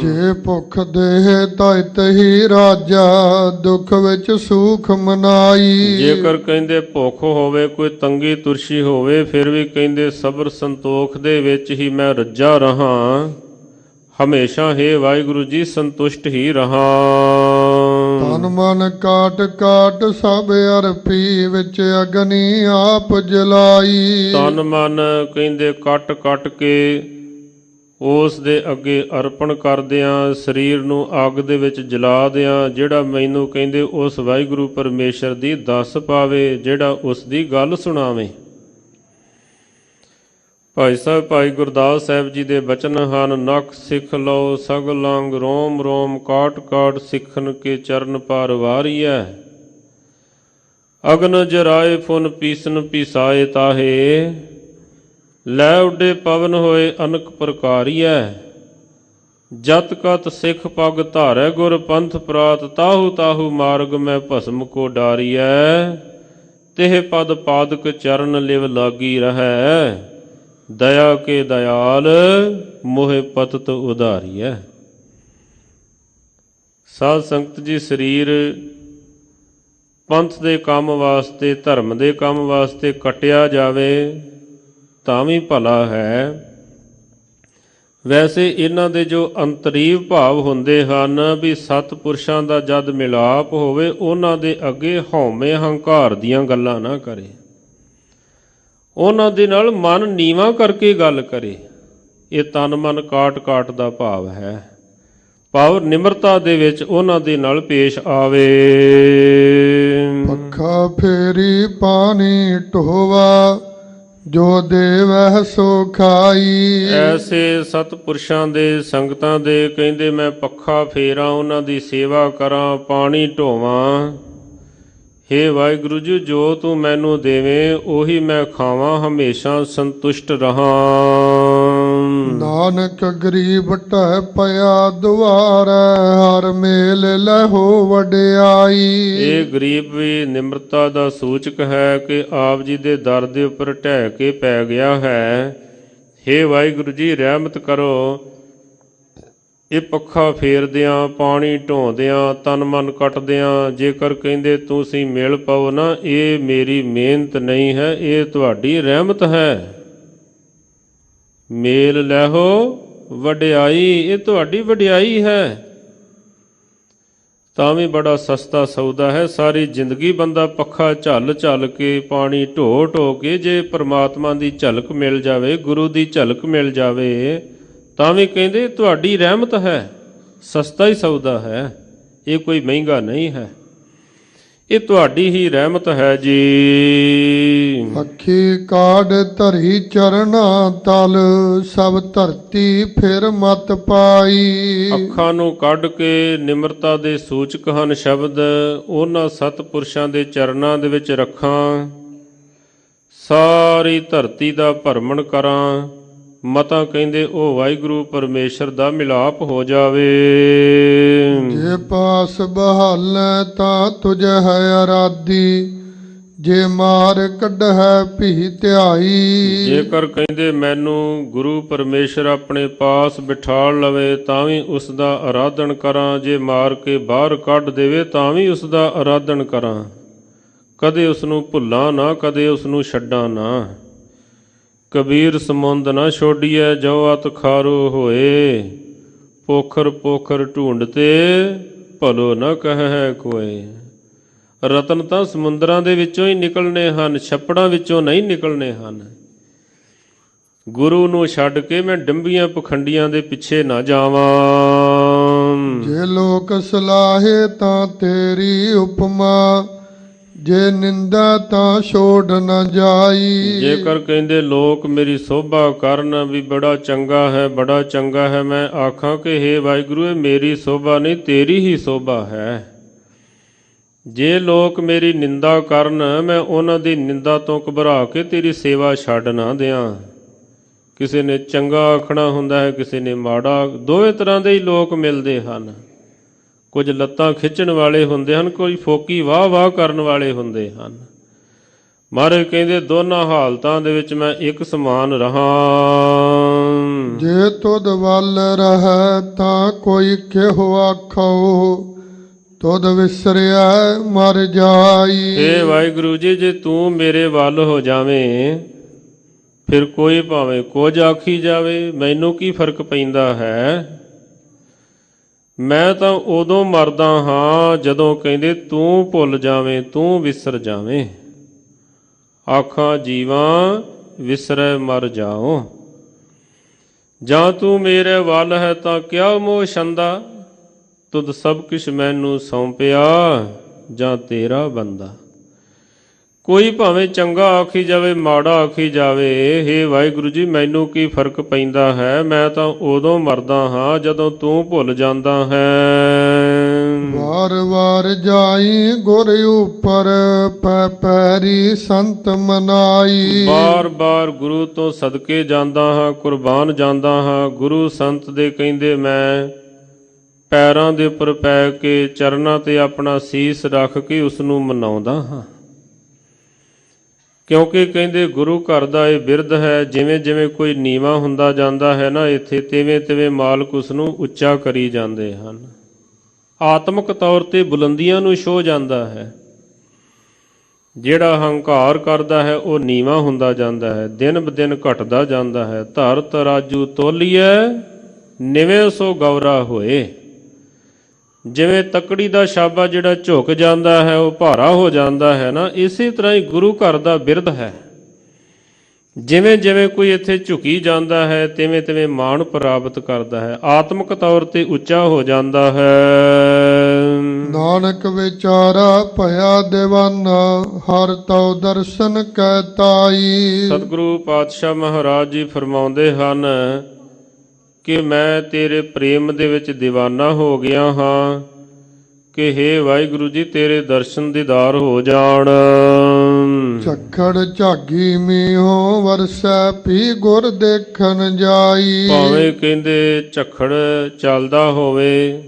ਜੇ ਭੁੱਖ ਦੇਹ ਧਿਤ ਹੀ ਰਾਜਾ, ਦੁੱਖ ਵਿੱਚ ਸੁਖ ਮਨਾਈ। ਜੇਕਰ ਕਹਿੰਦੇ ਭੁੱਖ ਹੋਵੇ, ਕੋਈ ਤੰਗੀ ਤੁਰਸ਼ੀ ਹੋਵੇ, ਫਿਰ ਵੀ ਕਹਿੰਦੇ ਸਬਰ ਸੰਤੋਖ ਦੇ ਵਿੱਚ ਹੀ ਮੈਂ ਰੱਜਾ ਰਹਾ, ਹਮੇਸ਼ਾ ਹੇ ਵਾਹਿਗੁਰੂ ਜੀ ਸੰਤੁਸ਼ਟ ਹੀ ਰਹਾ। ਤਨ ਮਨ ਕਾਟ ਕਾਟ ਸਭ ਅਰਪੀ, ਵਿੱਚ ਅਗਨੀ ਆਪ ਜਲਾਈ। ਤਨ ਮਨ ਕਹਿੰਦੇ ਕੱਟ ਕੱਟ ਕੇ ਉਸ ਦੇ ਅੱਗੇ ਅਰਪਣ ਕਰਦਿਆਂ, ਸਰੀਰ ਨੂੰ ਅੱਗ ਦੇ ਵਿੱਚ ਜਲਾ ਦਿਆਂ, ਜਿਹੜਾ ਮੈਨੂੰ ਕਹਿੰਦੇ ਉਸ ਵਾਹਿਗੁਰੂ ਪਰਮੇਸ਼ਰ ਦੀ ਦੱਸ ਪਾਵੇ, ਜਿਹੜਾ ਉਸ ਦੀ ਗੱਲ ਸੁਣਾਵੇ। ਭਾਈ ਸਾਹਿਬ ਭਾਈ ਗੁਰਦਾਸ ਸਾਹਿਬ ਜੀ ਦੇ ਬਚਨ ਹਨ, ਨਖ ਸਿੱਖ ਲਓ ਸਗਲ ਅੰਗ, ਰੋਮ ਰੋਮ ਕਾਟ ਕਾਟ ਸਿੱਖਨ ਕੇ ਚਰਨ ਪਾਰ ਵਾਰੀਐ। ਅਗਨ ਜਰਾਏ ਫੁਨ ਪੀਸਨ ਪੀਸਾਏ ਤਾਹੇ, ਲੈ ਉੱਡੇ ਪਵਨ ਹੋਏ ਅਨਕ ਪ੍ਰਕਾਰੀਐ। ਜਤ ਕਤ ਸਿੱਖ ਪਗ ਧਾਰੈ ਗੁਰ ਪੰਥ ਪ੍ਰਾਤ, ਤਾਹੂ ਤਾਹੂ ਮਾਰਗ ਮੈਂ ਭਸਮ ਕੋ ਡਾਰੀਐ। ਤਿਹ ਪਦ ਪਾਦਕ ਚਰਨ ਲਿਵ ਲਾਗੀ ਰਹੈ, ਦਇਆ ਕੇ ਦਇਆਲ ਮੋਹਿ ਪਤਿਤ ਉਧਾਰੀਐ। ਸਾਧ ਸੰਗਤ ਜੀ, ਸਰੀਰ ਪੰਥ ਦੇ ਕੰਮ ਵਾਸਤੇ, ਧਰਮ ਦੇ ਕੰਮ ਵਾਸਤੇ ਕੱਟਿਆ ਜਾਵੇ ਤਾਂ ਵੀ ਭਲਾ ਹੈ। ਵੈਸੇ ਇਹਨਾਂ ਦੇ ਜੋ ਅੰਤਰੀਵ ਭਾਵ ਹੁੰਦੇ ਹਨ ਵੀ ਸਤਿਪੁਰਸ਼ਾਂ ਦਾ ਜਦ ਮਿਲਾਪ ਹੋਵੇ, ਉਹਨਾਂ ਦੇ ਅੱਗੇ ਹਉਮੈ ਹੰਕਾਰ ਦੀਆਂ ਗੱਲਾਂ ਨਾ ਕਰੇ, ਉਹਨਾਂ ਦੇ ਨਾਲ ਮਨ ਨੀਵਾਂ ਕਰਕੇ ਗੱਲ ਕਰੇ। ਇਹ ਤਨ ਮਨ ਕਾਟ ਕਾਟ ਦਾ ਭਾਵ ਹੈ। ਭਾਵ ਨਿਮਰਤਾ ਦੇ ਵਿੱਚ ਉਹਨਾਂ ਦੇ ਨਾਲ ਪੇਸ਼ ਆਵੇ। ਪੱਖਾ ਫੇਰੀ ਪਾਣੀ ਢੋਵਾ, ਜੋ ਦੇਵਹਿ ਸੋ ਖਾਈ। ਐਸੇ ਸਤਿਪੁਰਸ਼ਾਂ ਦੇ, ਸੰਗਤਾਂ ਦੇ ਕਹਿੰਦੇ ਮੈਂ ਪੱਖਾ ਫੇਰਾਂ, ਉਹਨਾਂ ਦੀ ਸੇਵਾ ਕਰਾਂ, ਪਾਣੀ ਢੋਵਾਂ। ਹੇ ਵਾਹਿਗੁਰੂ ਜੀ, ਜੋ ਤੂੰ ਮੈਨੂੰ ਦੇਵੇਂ ਉਹੀ ਮੈਂ ਖਾਵਾਂ, ਹਮੇਸ਼ਾ ਸੰਤੁਸ਼ਟ ਰਹਾਂ। ਨਾਨਕ ਗਰੀਬ ਢਹਿ ਪਿਆ ਦੁਆਰੈ, ਹਰ ਮੇਲ ਲਹੋ ਵਡਿਆਈ। ਇਹ ਗਰੀਬ ਵੀ ਨਿਮਰਤਾ ਦਾ ਸੂਚਕ ਹੈ ਕਿ ਆਪ ਜੀ ਦੇ ਦਰ ਦੇ ਉੱਪਰ ਢਹਿ ਕੇ ਪੈ ਗਿਆ ਹੈ। ਹੇ ਵਾਹਿਗੁਰੂ ਜੀ, ਰਹਿਮਤ ਕਰੋ। ਇਹ ਪੱਖਾ ਫੇਰਦਿਆਂ, ਪਾਣੀ ਢੋਂਦਿਆਂ, ਤਨ ਮਨ ਕੱਟਦਿਆਂ ਜੇਕਰ ਕਹਿੰਦੇ ਤੁਸੀਂ ਮਿਲ ਪਾਓ ਨਾ, ਇਹ ਮੇਰੀ ਮਿਹਨਤ ਨਹੀਂ ਹੈ, ਇਹ ਤੁਹਾਡੀ ਰਹਿਮਤ ਹੈ। ਮੇਲ ਲੈਹੋ ਵਡਿਆਈ, ਇਹ ਤੁਹਾਡੀ ਵਡਿਆਈ ਹੈ। ਤਾਂ ਵੀ ਬੜਾ ਸਸਤਾ ਸੌਦਾ ਹੈ। ਸਾਰੀ ਜ਼ਿੰਦਗੀ ਬੰਦਾ ਪੱਖਾ ਝੱਲ ਝੱਲ ਕੇ, ਪਾਣੀ ਢੋ ਢੋ ਕੇ, ਜੇ ਪ੍ਰਮਾਤਮਾ ਦੀ ਝਲਕ ਮਿਲ ਜਾਵੇ, ਗੁਰੂ ਦੀ ਝਲਕ ਮਿਲ ਜਾਵੇ, ਤਾਂ ਵੀ ਕਹਿੰਦੇ ਤੁਹਾਡੀ ਰਹਿਮਤ ਹੈ। ਸਸਤਾ ਹੀ ਸੌਦਾ ਹੈ, ਇਹ ਕੋਈ ਮਹਿੰਗਾ ਨਹੀਂ ਹੈ, ਇਹ ਤੁਹਾਡੀ ਹੀ ਰਹਿਮਤ ਹੈ ਜੀ। ਅੱਖੀ ਕਾਢ ਧਰੀ ਚਰਨਾ ਤਲ, ਸਭ ਧਰਤੀ ਫਿਰ ਮਤ ਪਾਈ। ਅੱਖਾਂ ਨੂੰ ਕੱਢ ਕੇ ਨਿਮਰਤਾ ਦੇ ਸੂਚਕ ਹਨ ਸ਼ਬਦ, ਉਹਨਾਂ ਸਤਿਪੁਰਸ਼ਾਂ ਦੇ ਚਰਨਾਂ ਦੇ ਵਿੱਚ ਰੱਖਾਂ, ਸਾਰੀ ਧਰਤੀ ਦਾ ਭਰਮਣ ਕਰਾਂ, ਮਤਾਂ ਕਹਿੰਦੇ ਉਹ ਵਾਹਿਗੁਰੂ ਪਰਮੇਸ਼ਰ ਦਾ ਮਿਲਾਪ ਹੋ ਜਾਵੇ। ਜੇ ਪਾਸ ਬਹਾਲੈ ਤਾਂ ਤੁਝ ਹੈ ਅਰਾਧੀ, ਜੇ ਮਾਰ ਕੱਢੈ ਭੀ ਧਿਆਈ। ਜੇਕਰ ਕਹਿੰਦੇ ਮੈਨੂੰ ਗੁਰੂ ਪਰਮੇਸ਼ਰ ਆਪਣੇ ਪਾਸ ਬਿਠਾਲ ਲਵੇ ਤਾਂ ਵੀ ਉਸ ਦਾ ਆਰਾਧਨ ਕਰਾਂ, ਜੇ ਮਾਰ ਕੇ ਬਾਹਰ ਕੱਢ ਦੇਵੇ ਤਾਂ ਵੀ ਉਸ ਦਾ ਆਰਾਧਨ ਕਰਾਂ। ਕਦੇ ਉਸ ਨੂੰ ਭੁੱਲਾਂ ਨਾ, ਕਦੇ ਉਸ ਨੂੰ ਛੱਡਾਂ ਨਾ। ਕਬੀਰ ਸਮੁੰਦ ਨਾ ਛੋਡੀਐ, ਜੋ ਅਤ ਖਾਰੋ ਹੋਏ, ਪੋਖਰ ਪੋਖਰ ਢੂੰਡਤੇ ਭਲੋ ਨਾ ਕਹਿ ਕੋਏ। ਰਤਨ ਤਾਂ ਸਮੁੰਦਰਾਂ ਦੇ ਵਿੱਚੋਂ ਹੀ ਨਿਕਲਣੇ ਹਨ, ਛੱਪੜਾਂ ਵਿੱਚੋਂ ਨਹੀਂ ਨਿਕਲਣੇ ਹਨ। ਗੁਰੂ ਨੂੰ ਛੱਡ ਕੇ ਮੈਂ ਡੰਬੀਆਂ ਪਖੰਡੀਆਂ ਦੇ ਪਿੱਛੇ ਨਾ ਜਾਵਾਂ। ਜੇ ਲੋਕ ਸਲਾਹੇ ਤਾਂ ਤੇਰੀ ਉਪਮਾ, ਜੇ ਨਿੰਦਾ ਤਾਂ ਛੋੜ ਨਾ ਜਾਈ। ਜੇਕਰ ਕਹਿੰਦੇ ਲੋਕ ਮੇਰੀ ਸੋਭਾ ਕਰਨ ਵੀ ਬੜਾ ਚੰਗਾ ਹੈ, ਬੜਾ ਚੰਗਾ ਹੈ, ਮੈਂ ਆਖਾਂ ਕਿ ਹੇ ਵਾਹਿਗੁਰੂ, ਇਹ ਮੇਰੀ ਸੋਭਾ ਨਹੀਂ, ਤੇਰੀ ਹੀ ਸੋਭਾ ਹੈ। ਜੇ ਲੋਕ ਮੇਰੀ ਨਿੰਦਾ ਕਰਨ, ਮੈਂ ਉਹਨਾਂ ਦੀ ਨਿੰਦਾ ਤੋਂ ਘਬਰਾ ਕੇ ਤੇਰੀ ਸੇਵਾ ਛੱਡ ਨਾ ਦਿਆਂ। ਕਿਸੇ ਨੇ ਚੰਗਾ ਆਖਣਾ ਹੁੰਦਾ ਹੈ, ਕਿਸੇ ਨੇ ਮਾੜਾ। ਦੋਵੇਂ ਤਰ੍ਹਾਂ ਦੇ ਹੀ ਲੋਕ ਮਿਲਦੇ ਹਨ। ਕੁਝ ਲੱਤਾਂ ਖਿੱਚਣ ਵਾਲੇ ਹੁੰਦੇ ਹਨ, ਕੋਈ ਫੋਕੀ ਵਾਹ ਵਾਹ ਕਰਨ ਵਾਲੇ ਹੁੰਦੇ ਹਨ। ਮਹਾਰਾਜ ਕਹਿੰਦੇ ਦੋਨਾਂ ਹਾਲਤਾਂ ਦੇ ਵਿੱਚ ਮੈਂ ਇੱਕ ਸਮਾਨ ਰਹਾਂ। ਜੇ ਤੁਧ ਵੱਲ ਰਹਿ ਤਾਂ ਕੋਈ ਕਿਹੋ ਆਖੋ, ਤੁਧ ਵਿਸਰਿਆ ਮਰ ਜਾਈ। ਏ ਵਾਹਿਗੁਰੂ ਜੀ, ਜੇ ਤੂੰ ਮੇਰੇ ਵੱਲ ਹੋ ਜਾਵੇਂ, ਫਿਰ ਕੋਈ ਭਾਵੇਂ ਕੁਝ ਆਖੀ ਜਾਵੇ, ਮੈਨੂੰ ਕੀ ਫਰਕ ਪੈਂਦਾ ਹੈ। ਮੈਂ ਤਾਂ ਉਦੋਂ ਮਰਦਾ ਹਾਂ ਜਦੋਂ ਕਹਿੰਦੇ ਤੂੰ ਭੁੱਲ ਜਾਵੇਂ, ਤੂੰ ਵਿਸਰ ਜਾਵੇਂ। ਆਖਾਂ ਜੀਵਾਂ ਵਿਸਰੈ ਮਰ ਜਾਓ। ਜਾਂ ਤੂੰ ਮੇਰੇ ਵੱਲ ਹੈ ਤਾਂ ਕਿਆ ਮੋਹ ਛੰਦਾ, ਤੁਧ ਸਭ ਕੁਛ ਮੈਨੂੰ ਸੌਂਪਿਆ, ਜਾਂ ਤੇਰਾ ਬੰਦਾ। ਕੋਈ ਭਾਵੇਂ ਚੰਗਾ ਆਖੀ ਜਾਵੇ, ਮਾੜਾ ਆਖੀ ਜਾਵੇ, ਹੇ ਵਾਹਿਗੁਰੂ ਜੀ, ਮੈਨੂੰ ਕੀ ਫਰਕ ਪੈਂਦਾ ਹੈ। ਮੈਂ ਤਾਂ ਉਦੋਂ ਮਰਦਾ ਹਾਂ ਜਦੋਂ ਤੂੰ ਭੁੱਲ ਜਾਂਦਾ ਹੈ। ਵਾਰ ਵਾਰ ਜਾਈ ਗੁਰ ਉਪਰ, ਪੈ ਪੈਰੀ ਸੰਤ ਮਨਾਈ। ਬਾਰ ਬਾਰ ਗੁਰੂ ਤੋਂ ਸਦਕੇ ਜਾਂਦਾ ਹਾਂ, ਕੁਰਬਾਨ ਜਾਂਦਾ ਹਾਂ। ਗੁਰੂ ਸੰਤ ਦੇ ਕਹਿੰਦੇ ਮੈਂ ਪੈਰਾਂ ਦੇ ਉੱਪਰ ਪੈ ਕੇ, ਚਰਨਾਂ ਤੇ ਆਪਣਾ ਸੀਸ ਰੱਖ ਕੇ ਉਸ ਨੂੰ ਮਨਾਉਂਦਾ ਹਾਂ। ਕਿਉਂਕਿ ਕਹਿੰਦੇ ਗੁਰੂ ਘਰ ਦਾ ਇਹ ਬਿਰਧ ਹੈ। ਜਿਵੇਂ ਜਿਵੇਂ ਕੋਈ ਨੀਵਾਂ ਹੁੰਦਾ ਜਾਂਦਾ ਹੈ ਨਾ ਇੱਥੇ, ਤਿਵੇਂ ਤਿਵੇਂ ਮਾਲਕ ਉਸ ਨੂੰ ਉੱਚਾ ਕਰੀ ਜਾਂਦੇ ਹਨ। ਆਤਮਿਕ ਤੌਰ ਤੇ ਬੁਲੰਦੀਆਂ ਨੂੰ ਛੋਹ ਜਾਂਦਾ ਹੈ। ਜਿਹੜਾ ਹੰਕਾਰ ਕਰਦਾ ਹੈ ਉਹ ਨੀਵਾਂ ਹੁੰਦਾ ਜਾਂਦਾ ਹੈ, ਦਿਨ ਬ ਦਿਨ ਘਟਦਾ ਜਾਂਦਾ ਹੈ। ਧਰ ਤਰਾਜੂ ਤੋਲੀਐ, ਨਿਵੇਂ ਸੋ ਗੌਰਾ ਹੋਏ। ਜਿਵੇਂ ਤੱਕੜੀ ਦਾ ਛਾਬਾ ਜਿਹੜਾ ਝੁਕ ਜਾਂਦਾ ਹੈ ਉਹ ਭਾਰਾ ਹੋ ਜਾਂਦਾ ਹੈ ਨਾ, ਇਸੇ ਤਰ੍ਹਾਂ ਹੀ ਗੁਰੂ ਘਰ ਦਾ ਬਿਰਧ ਹੈ। ਜਿਵੇਂ ਜਿਵੇਂ ਕੋਈ ਇੱਥੇ ਝੁਕੀ ਜਾਂਦਾ ਹੈ, ਤਿਵੇਂ ਤਿਵੇਂ ਮਾਣ ਪ੍ਰਾਪਤ ਕਰਦਾ ਹੈ, ਆਤਮਿਕ ਤੌਰ ਤੇ ਉੱਚਾ ਹੋ ਜਾਂਦਾ ਹੈ। ਨਾਨਕ ਵਿਚਾਰਾ ਭਇਆ ਦੀਵਾਨਾ, ਹਰ ਤਉ ਦਰਸ਼ਨ ਕੈ ਤਾਈ। ਸਤਿਗੁਰੂ ਪਾਤਸ਼ਾਹ ਮਹਾਰਾਜ ਜੀ ਫਰਮਾਉਂਦੇ ਹਨ ਕਿ ਮੈਂ ਤੇਰੇ ਪ੍ਰੇਮ ਦੇ ਵਿੱਚ ਦੀਵਾਨਾ ਹੋ ਗਿਆ ਹਾਂ, ਕਿ ਹੇ ਵਾਹਿਗੁਰੂ ਜੀ, ਤੇਰੇ ਦਰਸ਼ਨ ਦੀਦਾਰ ਹੋ ਜਾਣ। ਝੱਖੜ ਝਾਗੀ ਮੀਹੋ ਵਰਸੈ ਪੀ ਗੁਰ ਦੇਖਣ ਜਾਈ। ਭਾਵੇਂ ਕਹਿੰਦੇ ਝੱਖੜ ਚੱਲਦਾ ਹੋਵੇ,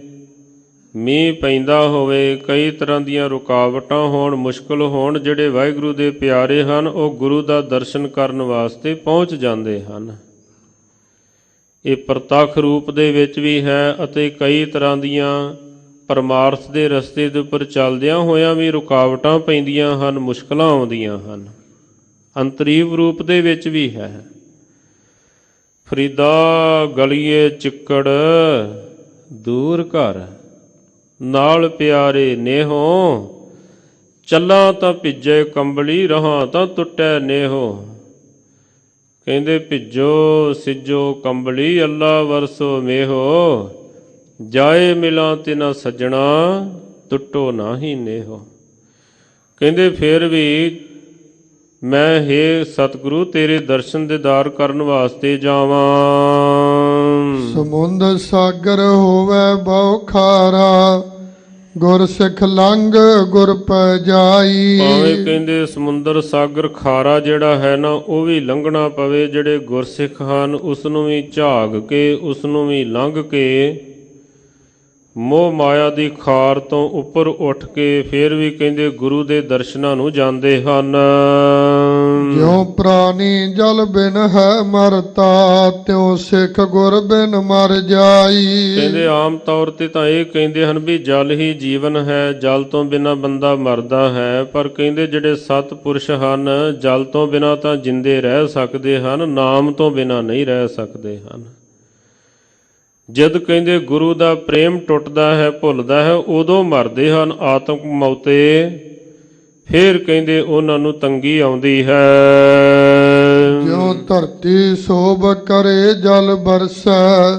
ਮੀਂਹ ਪੈਂਦਾ ਹੋਵੇ, ਕਈ ਤਰ੍ਹਾਂ ਦੀਆਂ ਰੁਕਾਵਟਾਂ ਹੋਣ, ਮੁਸ਼ਕਲ ਹੋਣ, ਜਿਹੜੇ ਵਾਹਿਗੁਰੂ ਦੇ ਪਿਆਰੇ ਹਨ ਉਹ ਗੁਰੂ ਦਾ ਦਰਸ਼ਨ ਕਰਨ ਵਾਸਤੇ ਪਹੁੰਚ ਜਾਂਦੇ ਹਨ। ਇਹ ਪ੍ਰਤੱਖ ਰੂਪ ਦੇ ਵਿੱਚ ਵੀ ਹੈ ਅਤੇ ਕਈ ਤਰ੍ਹਾਂ ਦੀਆਂ ਪਰਮਾਰਥ ਦੇ ਰਸਤੇ ਦੇ ਉੱਪਰ ਚੱਲਦਿਆਂ ਹੋਇਆਂ ਵੀ ਰੁਕਾਵਟਾਂ ਪੈਂਦੀਆਂ ਹਨ, ਮੁਸ਼ਕਲਾਂ ਆਉਂਦੀਆਂ ਹਨ। ਅੰਤਰੀਵ ਰੂਪ ਦੇ ਵਿੱਚ ਵੀ ਹੈ। ਫਰੀਦਾ ਗਲੀਏ ਚਿੱਕੜ ਦੂਰ ਘਰ, ਨਾਲ ਪਿਆਰੇ ਨੇਹੋ, ਚੱਲਾਂ ਤਾਂ ਭਿੱਜੇ ਕੰਬਲੀ, ਰਹਾਂ ਤਾਂ ਟੁੱਟੈ ਨੇਹੋ। ਕਹਿੰਦੇ ਭਿੱਜੋ ਸਿੱਜੋ ਕੰਬਲੀ, ਅੱਲਾ ਵਰਸੋ ਮੇਹੋ, ਜਾਏ ਮਿਲਾਂ ਤਿਨਾ ਸੱਜਣਾ, ਟੁੱਟੋ ਨਾਹੀ ਨੇਹੋ। ਕਹਿੰਦੇ ਫਿਰ ਵੀ ਮੈਂ ਹੇ ਸਤਿਗੁਰੂ ਤੇਰੇ ਦਰਸ਼ਨ ਦੀਦਾਰ ਕਰਨ ਵਾਸਤੇ ਜਾਵਾਂ। ਸਮੁੰਦ ਸਾਗਰ ਹੋਵੇ ਬਹੁ ਖਾਰਾ, ਗੁਰ ਸਿੱਖ ਲੰਘ ਗੁਰ ਪੈ ਜਾਈ। ਭਾਵੇਂ ਕਹਿੰਦੇ ਸਮੁੰਦਰ ਸਾਗਰ ਖਾਰਾ ਜਿਹੜਾ ਹੈ ਨਾ ਉਹ ਵੀ ਲੰਘਣਾ ਪਵੇ, ਜਿਹੜੇ ਗੁਰਸਿੱਖ ਹਨ ਉਸ ਨੂੰ ਵੀ ਝਾਗ ਕੇ, ਉਸ ਨੂੰ ਵੀ ਲੰਘ ਕੇ, ਮੋਹ ਮਾਇਆ ਦੀ ਖਾਰ ਤੋਂ ਉੱਪਰ ਉੱਠ ਕੇ ਫਿਰ ਵੀ ਕਹਿੰਦੇ ਗੁਰੂ ਦੇ ਦਰਸ਼ਨਾਂ ਨੂੰ ਜਾਂਦੇ ਹਨ। ਜਿਉ ਪ੍ਰਾਨੀ ਜਲ ਬਿਨ ਹੈ ਮਰਤਾ, ਤਿਉ ਸਿੱਖ ਗੁਰ ਬਿਨ ਮਰ ਜਾਈ। ਕਹਿੰਦੇ ਆਮ ਤੌਰ ਤੇ ਤਾਂ ਇਹ ਕਹਿੰਦੇ ਹਨ ਵੀ ਜਲ ਹੀ ਜੀਵਨ ਹੈ, ਜਲ ਤੋਂ ਬਿਨਾਂ ਬੰਦਾ ਮਰਦਾ ਹੈ, ਪਰ ਕਹਿੰਦੇ ਜਿਹੜੇ ਸਤਿਪੁਰਸ਼ ਹਨ ਜਲ ਤੋਂ ਬਿਨਾਂ ਤਾਂ ਜਿੰਦੇ ਰਹਿ ਸਕਦੇ ਹਨ, ਨਾਮ ਤੋਂ ਬਿਨਾਂ ਨਹੀਂ ਰਹਿ ਸਕਦੇ ਹਨ। ਜਦ ਕਹਿੰਦੇ ਗੁਰੂ ਦਾ ਪ੍ਰੇਮ ਟੁੱਟਦਾ ਹੈ, ਭੁੱਲਦਾ ਹੈ, ਉਦੋਂ ਮਰਦੇ ਹਨ ਆਤਮਕ ਮੌਤੇ। ਫਿਰ ਕਹਿੰਦੇ ਉਹਨਾਂ ਨੂੰ ਤੰਗੀ ਆਉਂਦੀ ਹੈ। ਜਿਉ ਧਰਤੀ ਸੋਭ ਕਰੇ ਜਲ ਬਰਸੈ,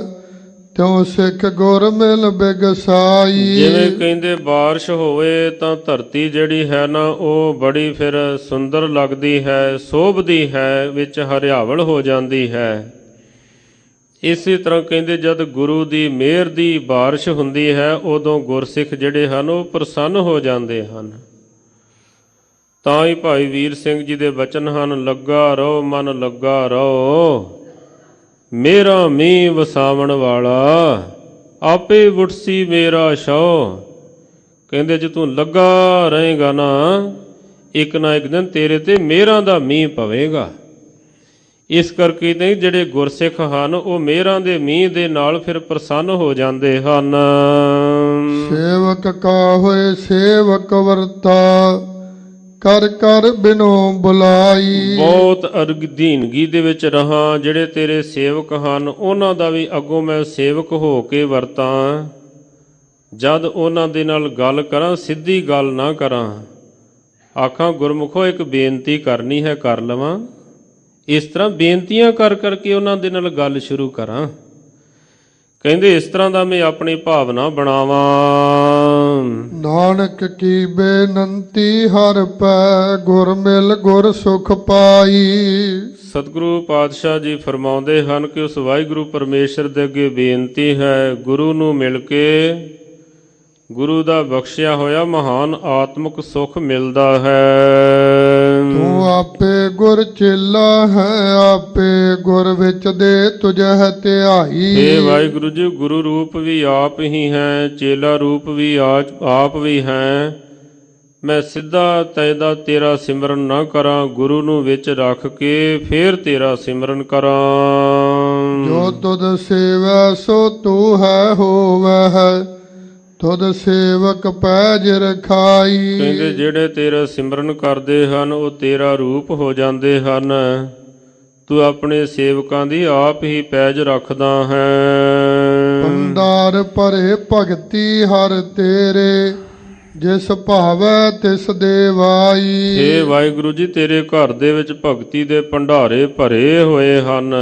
ਤਿਉ ਸਿੱਖ ਗੁਰ ਮਿਲ ਬਿਗਸਾਈ। ਜਿਵੇਂ ਕਹਿੰਦੇ ਬਾਰਿਸ਼ ਹੋਵੇ ਤਾਂ ਧਰਤੀ ਜਿਹੜੀ ਹੈ ਨਾ ਉਹ ਬੜੀ ਫਿਰ ਸੁੰਦਰ ਲੱਗਦੀ ਹੈ, ਸੋਭਦੀ ਹੈ, ਵਿੱਚ ਹਰਿਆਵਲ ਹੋ ਜਾਂਦੀ ਹੈ। ਇਸੇ ਤਰ੍ਹਾਂ ਕਹਿੰਦੇ ਜਦ ਗੁਰੂ ਦੀ ਮਿਹਰ ਦੀ ਬਾਰਿਸ਼ ਹੁੰਦੀ ਹੈ ਉਦੋਂ ਗੁਰਸਿੱਖ ਜਿਹੜੇ ਹਨ ਉਹ ਪ੍ਰਸੰਨ ਹੋ ਜਾਂਦੇ ਹਨ। ਤਾਂ ਹੀ ਭਾਈ ਵੀਰ ਸਿੰਘ ਜੀ ਦੇ ਬਚਨ ਹਨ, ਲੱਗਾ ਰਹੋ ਮਨ ਲੱਗਾ ਰਹੋ, ਮੇਰਾ ਮੀਂਹ ਵਸਾਵਣ ਵਾਲਾ, ਆਪੇ ਵੁਟਸੀ ਮੇਰਾ ਸ਼ੋ। ਕਹਿੰਦੇ ਜੇ ਤੂੰ ਲੱਗਾ ਰਹੇਗਾ ਨਾ, ਇੱਕ ਨਾ ਇੱਕ ਦਿਨ ਤੇਰੇ ਤੇ ਮਿਹਰਾਂ ਦਾ ਮੀਂਹ ਪਵੇਗਾ। ਇਸ ਕਰਕੇ ਨਹੀਂ ਜਿਹੜੇ ਗੁਰਸਿੱਖ ਹਨ ਉਹ ਮਿਹਰਾਂ ਦੇ ਮੀਂਹ ਦੇ ਨਾਲ ਫਿਰ ਪ੍ਰਸੰਨ ਹੋ ਜਾਂਦੇ ਹਨ। ਸੇਵਕ ਕਾ ਹੋਏ ਸੇਵਕ ਵਰਤਾ, ਕਰ ਕਰ ਬਿਨੋ ਬੁਲਾਈ। ਬਹੁਤ ਅਧੀਨਗੀ ਦੇ ਵਿੱਚ ਰਹਾਂ, ਜਿਹੜੇ ਤੇਰੇ ਸੇਵਕ ਹਨ ਉਹਨਾਂ ਦਾ ਵੀ ਅੱਗੋਂ ਮੈਂ ਸੇਵਕ ਹੋ ਕੇ ਵਰਤਾਂ। ਜਦ ਉਹਨਾਂ ਦੇ ਨਾਲ ਗੱਲ ਕਰਾਂ ਸਿੱਧੀ ਗੱਲ ਨਾ ਕਰਾਂ, ਆਖਾਂ ਗੁਰਮੁਖੋ ਇੱਕ ਬੇਨਤੀ ਕਰਨੀ ਹੈ, ਕਰ ਲਵਾਂ। ਇਸ ਤਰ੍ਹਾਂ ਬੇਨਤੀਆਂ ਕਰ ਕਰਕੇ ਉਹਨਾਂ ਦੇ ਨਾਲ ਗੱਲ ਸ਼ੁਰੂ ਕਰਾਂ। ਕਹਿੰਦੇ ਇਸ ਤਰ੍ਹਾਂ ਦਾ ਮੈਂ ਆਪਣੀ ਭਾਵਨਾ ਬਣਾਵਾਂ। ਨਾਨਕ ਕੀ ਬੇਨੰਤੀ ਹਰ ਪੈ, ਗੁਰ ਮਿਲ ਗੁਰ ਸੁਖ ਪਾਈ। ਸਤਿਗੁਰੂ ਪਾਤਸ਼ਾਹ ਜੀ ਫਰਮਾਉਂਦੇ ਹਨ ਕਿ ਉਸ ਵਾਹਿਗੁਰੂ ਪਰਮੇਸ਼ਰ ਦੇ ਅੱਗੇ ਬੇਨਤੀ ਹੈ, ਗੁਰੂ ਨੂੰ ਮਿਲ ਕੇ ਗੁਰੂ ਦਾ ਬਖਸ਼ਿਆ ਹੋਇਆ ਮਹਾਨ ਆਤਮਿਕ ਸੁਖ ਮਿਲਦਾ ਹੈ। ਤੂੰ ਆਪੇ ਗੁਰ ਚੇਲਾ ਹੈ, ਆਪੇ ਗੁਰ ਵਿੱਚ ਦੇ ਤੁਝਹਿ ਧਿਆਈ। ਹੇ ਵਾਹਿਗੁਰੂ ਜੀ, ਗੁਰੂ ਰੂਪ ਵੀ ਆਪ ਹੀ ਹੈ, ਚੇਲਾ ਰੂਪ ਵੀ ਆਪ ਵੀ ਹੈ। ਮੈਂ ਸਿੱਧਾ ਤੈਦਾ ਤੇਰਾ ਸਿਮਰਨ ਨਾ ਕਰਾਂ, ਗੁਰੂ ਨੂੰ ਵਿੱਚ ਰੱਖ ਕੇ ਫਿਰ ਤੇਰਾ ਸਿਮਰਨ ਕਰਾਂ। ਜੋ ਤੁਧ ਸੇਵੈ ਸੋ ਤੂੰ ਹੈ ਹੋਵੈ, ਤੁਧ ਸੇਵਕ ਪੈਜ ਰਖਾਈ। ਕਹਿੰਦੇ ਜਿਹੜੇ ਤੇਰਾ ਸਿਮਰਨ ਕਰਦੇ ਹਨ ਉਹ ਤੇਰਾ ਰੂਪ ਹੋ ਜਾਂਦੇ ਹਨ। ਤੂੰ ਆਪਣੇ ਸੇਵਕਾਂ ਦੀ ਆਪ ਹੀ ਪੈਜ ਰੱਖਦਾ ਹੈ। ਭੰਡਾਰ ਭਰੇ ਭਗਤੀ ਹਰ ਤੇਰੇ, ਜਿਸ ਭਾਵੈ ਤਿਸ ਦੇਵਾਈ। ਹੇ ਵਾਹਿਗੁਰੂ ਜੀ, ਤੇਰੇ ਘਰ ਦੇ ਵਿੱਚ ਭਗਤੀ ਦੇ ਭੰਡਾਰੇ ਭਰੇ ਹੋਏ ਹਨ,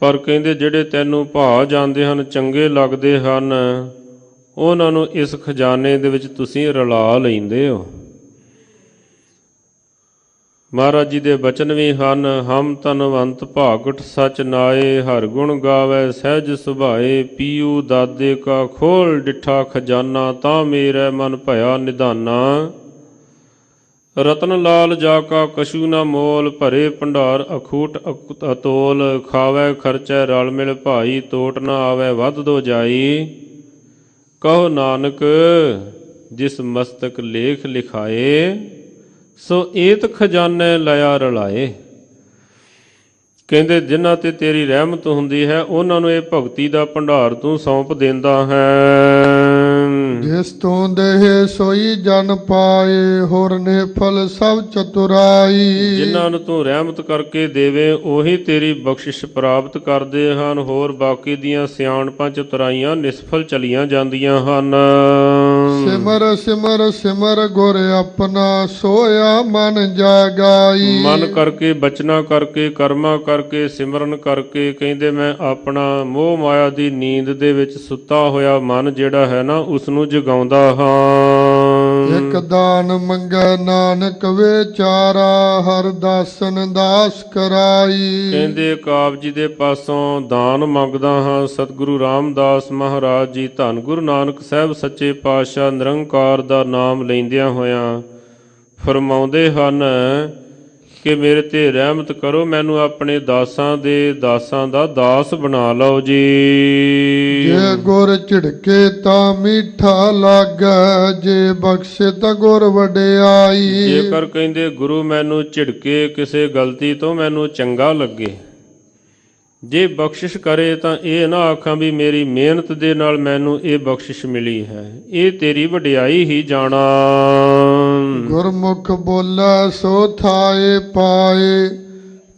ਪਰ ਕਹਿੰਦੇ ਜਿਹੜੇ ਤੈਨੂੰ ਭਾ ਜਾਂਦੇ ਹਨ, ਚੰਗੇ ਲੱਗਦੇ ਹਨ, ਉਹਨਾਂ ਨੂੰ ਇਸ ਖਜ਼ਾਨੇ ਦੇ ਵਿੱਚ ਤੁਸੀਂ ਰਲਾ ਲੈਂਦੇ ਹੋ। ਮਹਾਰਾਜ ਜੀ ਦੇ ਬਚਨ ਵੀ ਹਨ, ਹਮ ਧਨਵੰਤ ਭਾਗਟ ਸਚ ਨਾਏ, ਹਰ ਗੁਣ ਗਾਵੇ ਸਹਿਜ ਸੁਭਾਏ, ਪੀਊ ਦਾਦੇ ਕਾ ਖੋਲ ਡਿਠਾ ਖਜ਼ਾਨਾ, ਤਾਂ ਮੇਰੇ ਮਨ ਭਇਆ ਨਿਧਾਨਾ, ਰਤਨ ਲਾਲ ਜਾ ਕਾ ਕਛੂ ਨਾ ਮੋਲ, ਭਰੇ ਭੰਡਾਰ ਅਖੂਟ ਅਤੋਲ, ਖਾਵੈ ਖਰਚੈ ਰਲ ਮਿਲ ਭਾਈ, ਤੋਟ ਨਾ ਆਵੈ ਵੱਧ ਦੋ ਜਾਈ। ਕਹੋ ਨਾਨਕ ਜਿਸ ਮਸਤਕ ਲੇਖ ਲਿਖਾਏ, ਸੋ ਏਤ ਖਜ਼ਾਨੇ ਲਿਆ ਰਲਾਏ। ਕਹਿੰਦੇ ਜਿਨ੍ਹਾਂ ਤੇ ਤੇਰੀ ਰਹਿਮਤ ਹੁੰਦੀ ਹੈ ਉਹਨਾਂ ਨੂੰ ਇਹ ਭਗਤੀ ਦਾ ਭੰਡਾਰ ਤੂੰ ਸੌਂਪ ਦਿੰਦਾ ਹੈ। ਜਿਸ ਤੂੰ ਦੇਹ ਸੋਈ ਜਨ ਪਾਏ, ਹੋਰ ਨਿਫਲ ਸਭ ਚਤੁਰਾਈ। ਜਿਨ੍ਹਾਂ ਨੂੰ ਤੂੰ ਰਹਿਮਤ ਕਰਕੇ ਦੇਵੇ ਉਹੀ ਤੇਰੀ ਬਖਸ਼ਿਸ਼ ਪ੍ਰਾਪਤ ਕਰਦੇ ਹਨ, ਹੋਰ ਬਾਕੀ ਦੀਆਂ ਸਿਆਣਪਾਂ ਚਤੁਰਾਈਆਂ ਨਿਸਫਲ ਚਲੀਆਂ ਜਾਂਦੀਆਂ ਹਨ। ਸਿਮਰ ਸਿਮਰ ਸਿਮਰ ਗੁਰ ਆਪਣਾ, ਸੋਇਆ ਮਨ ਜਾਗਾਈ। ਮਨ ਕਰਕੇ, ਬਚਨਾ ਕਰਕੇ, ਕਰਮਾਂ ਕਰਕੇ, ਸਿਮਰਨ ਕਰਕੇ ਕਹਿੰਦੇ ਮੈਂ ਆਪਣਾ ਮੋਹ ਮਾਇਆ ਦੀ ਨੀਂਦ ਦੇ ਵਿੱਚ ਸੁੱਤਾ ਹੋਇਆ ਮਨ ਜਿਹੜਾ ਹੈ ਨਾ ਉਸ ਨੂੰ ਜਗਾਉਂਦਾ ਹਾਂ। ਇੱਕ ਦਾਨ ਮੰਗੈ ਨਾਨਕ ਵਿਚਾਰਾ, ਹਰ ਦਾਸਨ ਦਾਸ ਕਰਾਈ। ਕਹਿੰਦੇ ਕਾਬ ਜੀ ਦੇ ਪਾਸੋਂ ਦਾਨ ਮੰਗਦਾ ਹਾਂ। ਸਤਿਗੁਰੂ ਰਾਮਦਾਸ ਮਹਾਰਾਜ ਜੀ ਧੰਨ ਗੁਰੂ ਨਾਨਕ ਸਾਹਿਬ ਸੱਚੇ ਪਾਤਸ਼ਾਹ ਨਿਰੰਕਾਰ ਦਾ ਨਾਮ ਲੈਂਦਿਆਂ ਹੋਇਆਂ ਫਰਮਾਉਂਦੇ ਹਨ ਕਿ ਮੇਰੇ ਤੇ ਰਹਿਮਤ ਕਰੋ, ਮੈਨੂੰ ਆਪਣੇ ਦਾਸਾਂ ਦਾ ਦਾਸ ਬਣਾ ਲਓ ਜੀ। ਜੇ ਗੁਰ ਝਿੜਕੇ ਤਾਂ ਮਿੱਠਾ ਲਾਗੈ, ਜੇ ਬਖਸ਼ੇ ਤਾਂ ਗੁਰ ਵਡਿਆਈ। ਜੇਕਰ ਕਹਿੰਦੇ ਗੁਰੂ ਮੈਨੂੰ ਝਿੜਕੇ ਕਿਸੇ ਗਲਤੀ ਤੋਂ ਮੈਨੂੰ ਚੰਗਾ ਲੱਗੇ, ਜੇ ਬਖਸ਼ਿਸ਼ ਕਰੇ ਤਾਂ ਇਹ ਨਾ ਆਖਾਂ ਵੀ ਮੇਰੀ ਮਿਹਨਤ ਦੇ ਨਾਲ ਮੈਨੂੰ ਇਹ ਬਖਸ਼ਿਸ਼ ਮਿਲੀ ਹੈ, ਇਹ ਤੇਰੀ ਵਡਿਆਈ ਹੀ ਜਾਣਾ। ਗੁਰਮੁਖ ਬੋਲੇ ਸੋ ਥਾਏ ਪਾਏ,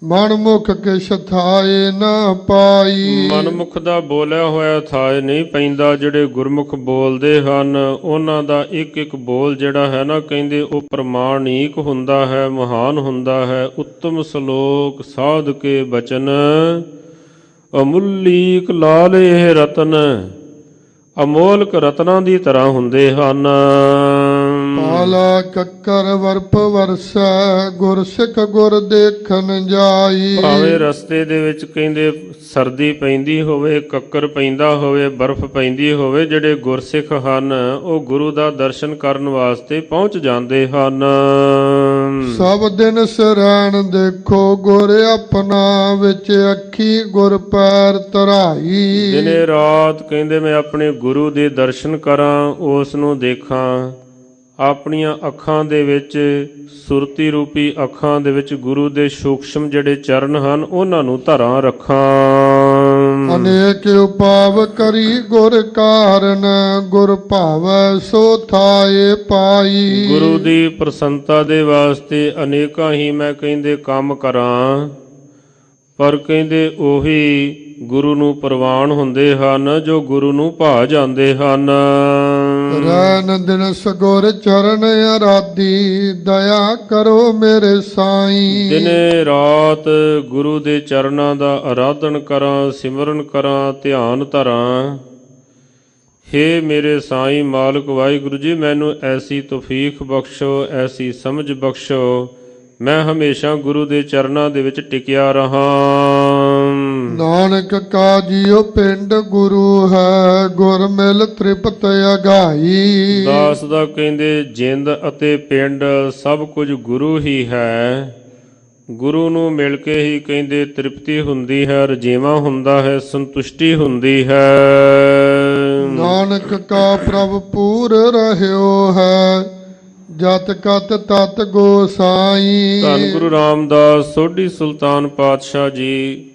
ਮਨਮੁਖ ਕਿਛ ਥਾਏ ਨਾ ਪਾਈ। ਮਨਮੁਖ ਦਾ ਬੋਲਿਆ ਹੋਇਆ ਥਾਏ ਨਹੀਂ ਪੈਂਦਾ। ਜਿਹੜੇ ਗੁਰਮੁਖ ਬੋਲਦੇ ਹਨ ਉਹਨਾਂ ਦਾ ਇੱਕ ਇੱਕ ਬੋਲ ਜਿਹੜਾ ਹੈ ਨਾ ਕਹਿੰਦੇ ਉਹ ਪ੍ਰਮਾਣਿਕ ਹੁੰਦਾ ਹੈ, ਮਹਾਨ ਹੁੰਦਾ ਹੈ। ਉੱਤਮ ਸ਼ਲੋਕ ਸਾਧ ਕੇ ਬਚਨ, ਅਮੁੱਲੀਕ ਲਾਲ ਇਹ ਰਤਨ, ਅਮੋਲਕ ਰਤਨਾਂ ਦੀ ਤਰ੍ਹਾਂ ਹੁੰਦੇ ਹਨ। ਪਾਲਾ ਕੱਕਰ ਵਰਪ ਵਰਸੈ, ਗੁਰ ਸਿੱਖ ਗੁਰ ਦੇਖਣ ਜਾਈ। ਭਾਵੇਂ ਰਸਤੇ ਦੇ ਵਿੱਚ ਕਹਿੰਦੇ ਸਰਦੀ ਪੈਂਦੀ ਹੋਵੇ, ਕੱਕਰ ਪੈਂਦਾ ਹੋਵੇ, ਬਰਫ਼ ਪੈਂਦੀ ਹੋਵੇ, ਜਿਹੜੇ ਗੁਰਸਿੱਖ ਹਨ ਉਹ ਗੁਰੂ ਦਾ ਦਰਸ਼ਨ ਕਰਨ ਵਾਸਤੇ ਪਹੁੰਚ ਜਾਂਦੇ ਹਨ। ਸਭ ਦਿਨ ਸਰੈਣ ਦੇਖੋ ਗੁਰ ਆਪਣਾ, ਵਿੱਚ ਅੱਖੀ ਗੁਰ ਪੈਰ ਧਰਾਈ। ਦਿਨੇ ਰਾਤ ਕਹਿੰਦੇ ਮੈਂ ਆਪਣੇ ਗੁਰੂ ਦੇ ਦਰਸ਼ਨ ਕਰਾਂ, ਉਸ ਨੂੰ ਦੇਖਾਂ, ਆਪਣੀਆਂ ਅੱਖਾਂ ਦੇ ਵਿੱਚ ਸੁਰਤੀ ਰੂਪੀ ਅੱਖਾਂ ਦੇ ਵਿੱਚ ਗੁਰੂ ਦੇ ਸੂਖਸ਼ਮ ਜਿਹੜੇ ਚਰਨ ਹਨ ਉਹਨਾਂ ਨੂੰ ਧਾਰਾਂ ਰੱਖਾਂ। ਅਨੇਕ ਉਪਾਵ ਕਰੀ ਗੁਰ ਕਾਰਨ, ਗੁਰ ਭਾਵੈ ਸੋ ਥਾਏ ਪਾਈ। ਗੁਰੂ ਦੀ ਪ੍ਰਸੰਨਤਾ ਦੇ ਵਾਸਤੇ ਅਨੇਕਾਂ ਹੀ ਮੈਂ ਕਹਿੰਦੇ ਕੰਮ ਕਰਾਂ, ਪਰ ਕਹਿੰਦੇ ਉਹੀ ਗੁਰੂ ਨੂੰ ਪ੍ਰਵਾਨ ਹੁੰਦੇ ਹਨ ਜੋ ਗੁਰੂ ਨੂੰ ਭਾ ਜਾਂਦੇ ਹਨ। ਰੈਨ ਦਿਨ ਸਗੁਰ ਚਰਨ ਅਰਾਧੀ, ਦਇਆ ਕਰੋ ਮੇਰੇ ਸਾਈਂ। ਦਿਨੇ ਰਾਤ ਗੁਰੂ ਦੇ ਚਰਨਾਂ ਦਾ ਆਰਾਧਨ ਕਰਾਂ, ਸਿਮਰਨ ਕਰਾਂ, ਧਿਆਨ ਧਰਾਂ। ਹੇ ਮੇਰੇ ਸਾਈਂ ਮਾਲਕ ਵਾਹਿਗੁਰੂ ਜੀ, ਮੈਨੂੰ ਐਸੀ ਤੌਫੀਕ ਬਖਸ਼ੋ, ਐਸੀ ਸਮਝ ਬਖਸ਼ੋ, ਮੈਂ ਹਮੇਸ਼ਾ ਗੁਰੂ ਦੇ ਚਰਨਾਂ ਦੇ ਵਿੱਚ ਟਿਕਿਆ ਰਹਾ। ਨਾਨਕ ਕਾਜੀਓ ਪਿੰਡ ਗੁਰੂ ਹੈ, ਗੁਰ ਮਿਲ ਤ੍ਰਿਪਤ ਅਗਾਈ। ਦਾਸ ਦਾ ਕਹਿੰਦੇ ਜਿੰਦ ਅਤੇ ਪਿੰਡ ਸਭ ਕੁਝ ਗੁਰੂ ਹੀ ਹੈ। ਗੁਰੂ ਨੂੰ ਮਿਲ ਕੇ ਹੀ ਕਹਿੰਦੇ ਤ੍ਰਿਪਤੀ ਹੁੰਦੀ ਹੈ, ਰਜੇਵਾਂ ਹੁੰਦਾ ਹੈ, ਸੰਤੁਸ਼ਟੀ ਹੁੰਦੀ ਹੈ। ਨਾਨਕ ਕਾ ਪ੍ਰਭ ਪੂਰ ਰਹਿਓ ਹੈ, ਜਤ ਕਤ ਤਤ ਗੋਸਾਈ। ਧੰਨ ਗੁਰੂ ਰਾਮਦਾਸ ਸੋਢੀ ਸੁਲਤਾਨ ਪਾਤਸ਼ਾਹ ਜੀ,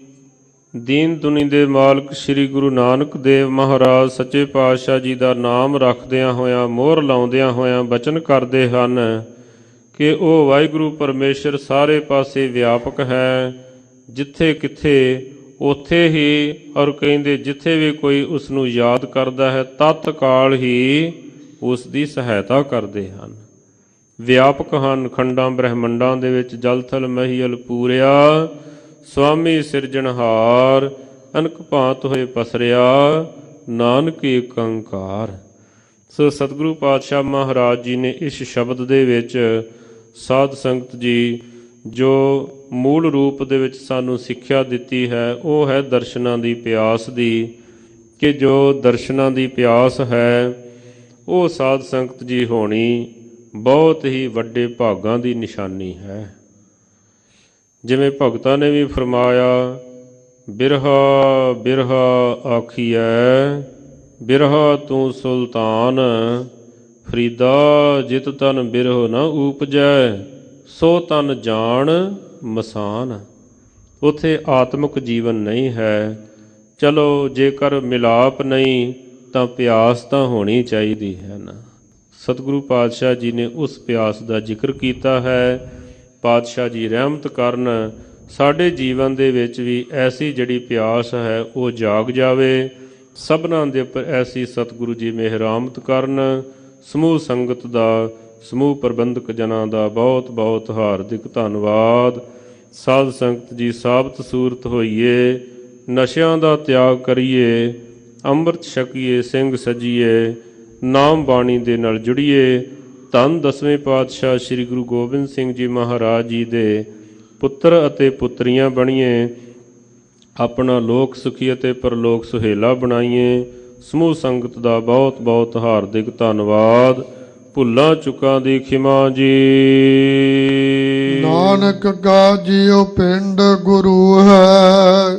ਦੀਨ ਦੁਨੀ ਦੇ ਮਾਲਕ ਸ੍ਰੀ ਗੁਰੂ ਨਾਨਕ ਦੇਵ ਮਹਾਰਾਜ ਸੱਚੇ ਪਾਤਸ਼ਾਹ ਜੀ ਦਾ ਨਾਮ ਰੱਖਦਿਆਂ ਹੋਇਆਂ, ਮੋਹਰ ਲਾਉਂਦਿਆਂ ਹੋਇਆਂ ਬਚਨ ਕਰਦੇ ਹਨ ਕਿ ਉਹ ਵਾਹਿਗੁਰੂ ਪਰਮੇਸ਼ਰ ਸਾਰੇ ਪਾਸੇ ਵਿਆਪਕ ਹੈ। ਜਿੱਥੇ ਕਿੱਥੇ ਉੱਥੇ ਹੀ, ਔਰ ਕਹਿੰਦੇ ਜਿੱਥੇ ਵੀ ਕੋਈ ਉਸ ਨੂੰ ਯਾਦ ਕਰਦਾ ਹੈ ਤਤਕਾਲ ਹੀ ਉਸ ਦੀ ਸਹਾਇਤਾ ਕਰਦੇ ਹਨ। ਵਿਆਪਕ ਹਨ, ਖੰਡਾਂ ਬ੍ਰਹਿਮੰਡਾਂ ਦੇ ਵਿੱਚ ਜਲ ਥਲ ਮਹੀਲ ਪੂਰਿਆ, ਸੁਆਮੀ ਸਿਰਜਣਹਾਰ, ਅਨਕ ਭਾਂਤ ਹੋਏ ਪਸਰਿਆ, ਨਾਨਕ ਏਕ ਓੰਕਾਰ। ਸੋ ਸਤਿਗੁਰੂ ਪਾਤਸ਼ਾਹ ਮਹਾਰਾਜ ਜੀ ਨੇ ਇਸ ਸ਼ਬਦ ਦੇ ਵਿੱਚ ਸਾਧ ਸੰਗਤ ਜੀ ਜੋ ਮੂਲ ਰੂਪ ਦੇ ਵਿੱਚ ਸਾਨੂੰ ਸਿੱਖਿਆ ਦਿੱਤੀ ਹੈ ਉਹ ਹੈ ਦਰਸ਼ਨਾਂ ਦੀ ਪਿਆਸ ਦੀ, ਕਿ ਜੋ ਦਰਸ਼ਨਾਂ ਦੀ ਪਿਆਸ ਹੈ ਉਹ ਸਾਧ ਸੰਗਤ ਜੀ ਹੋਣੀ ਬਹੁਤ ਹੀ ਵੱਡੇ ਭਾਗਾਂ ਦੀ ਨਿਸ਼ਾਨੀ ਹੈ। ਜਿਵੇਂ ਭਗਤਾਂ ਨੇ ਵੀ ਫਰਮਾਇਆ, ਬਿਰਹਾ ਬਿਰਹਾ ਆਖੀਐ, ਬਿਰਹਾ ਤੂੰ ਸੁਲਤਾਨ, ਫਰੀਦਾ ਜਿਤ ਤਨ ਬਿਰਹ ਨ ਊਪਜੈ, ਸੋ ਤਨ ਜਾਣ ਮਸਾਨ। ਉਥੇ ਆਤਮਿਕ ਜੀਵਨ ਨਹੀਂ ਹੈ। ਚਲੋ ਜੇਕਰ ਮਿਲਾਪ ਨਹੀਂ ਤਾਂ ਪਿਆਸ ਤਾਂ ਹੋਣੀ ਚਾਹੀਦੀ ਹੈ ਨਾ। ਸਤਿਗੁਰੂ ਪਾਤਸ਼ਾਹ ਜੀ ਨੇ ਉਸ ਪਿਆਸ ਦਾ ਜ਼ਿਕਰ ਕੀਤਾ ਹੈ। ਪਾਤਸ਼ਾਹ ਜੀ ਰਹਿਮਤ ਕਰਨ, ਸਾਡੇ ਜੀਵਨ ਦੇ ਵਿੱਚ ਵੀ ਐਸੀ ਜਿਹੜੀ ਪਿਆਸ ਹੈ ਉਹ ਜਾਗ ਜਾਵੇ। ਸਭਨਾਂ ਦੇ ਉੱਪਰ ਐਸੀ ਸਤਿਗੁਰੂ ਜੀ ਮਿਹਰਾਮਤ ਕਰਨ। ਸਮੂਹ ਸੰਗਤ ਦਾ, ਸਮੂਹ ਪ੍ਰਬੰਧਕ ਜਨਾਂ ਦਾ ਬਹੁਤ ਬਹੁਤ ਹਾਰਦਿਕ ਧੰਨਵਾਦ। ਸਾਧ ਸੰਗਤ ਜੀ ਸਾਬਤ ਸੂਰਤ ਹੋਈਏ, ਨਸ਼ਿਆਂ ਦਾ ਤਿਆਗ ਕਰੀਏ, ਅੰਮ੍ਰਿਤ ਛਕੀਏ, ਸਿੰਘ ਸਜੀਏ, ਨਾਮ ਬਾਣੀ ਦੇ ਨਾਲ ਜੁੜੀਏ। ਧੰਨ ਦਸਵੇਂ ਪਾਤਸ਼ਾਹ ਸ੍ਰੀ ਗੁਰੂ ਗੋਬਿੰਦ ਸਿੰਘ ਜੀ ਮਹਾਰਾਜ ਜੀ ਦੇ ਪੁੱਤਰ ਅਤੇ ਪੁੱਤਰੀਆਂ ਬਣੀਏ। ਆਪਣਾ ਲੋਕ ਸੁਖੀ ਅਤੇ ਪਰਲੋਕ ਸੁਹੇਲਾ ਬਣਾਈਏ। ਸਮੂਹ ਸੰਗਤ ਦਾ ਬਹੁਤ ਬਹੁਤ ਹਾਰਦਿਕ ਧੰਨਵਾਦ। ਭੁੱਲਾਂ ਚੁੱਕਾਂ ਦੀ ਖਿਮਾ ਜੀ। ਨਾਨਕ ਕਾ ਜੀਉ ਪਿੰਡ ਗੁਰੂ ਹੈ,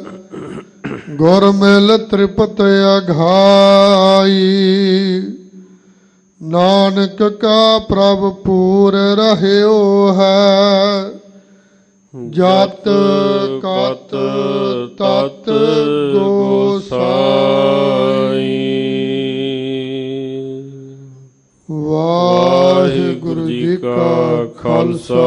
ਗੁਰ ਮਿਲ ਤ੍ਰਿਪਤ ਅਘਾਈ। ਨਾਨਕ ਕਾ ਪ੍ਰਭ ਪੂਰ ਰਹਿਓ ਹੈ, ਜਤ ਕਤ ਤਤ ਗੋਸਾਈ। ਵਾਹਿਗੁਰੂ ਜੀ ਕਾ ਖਾਲਸਾ,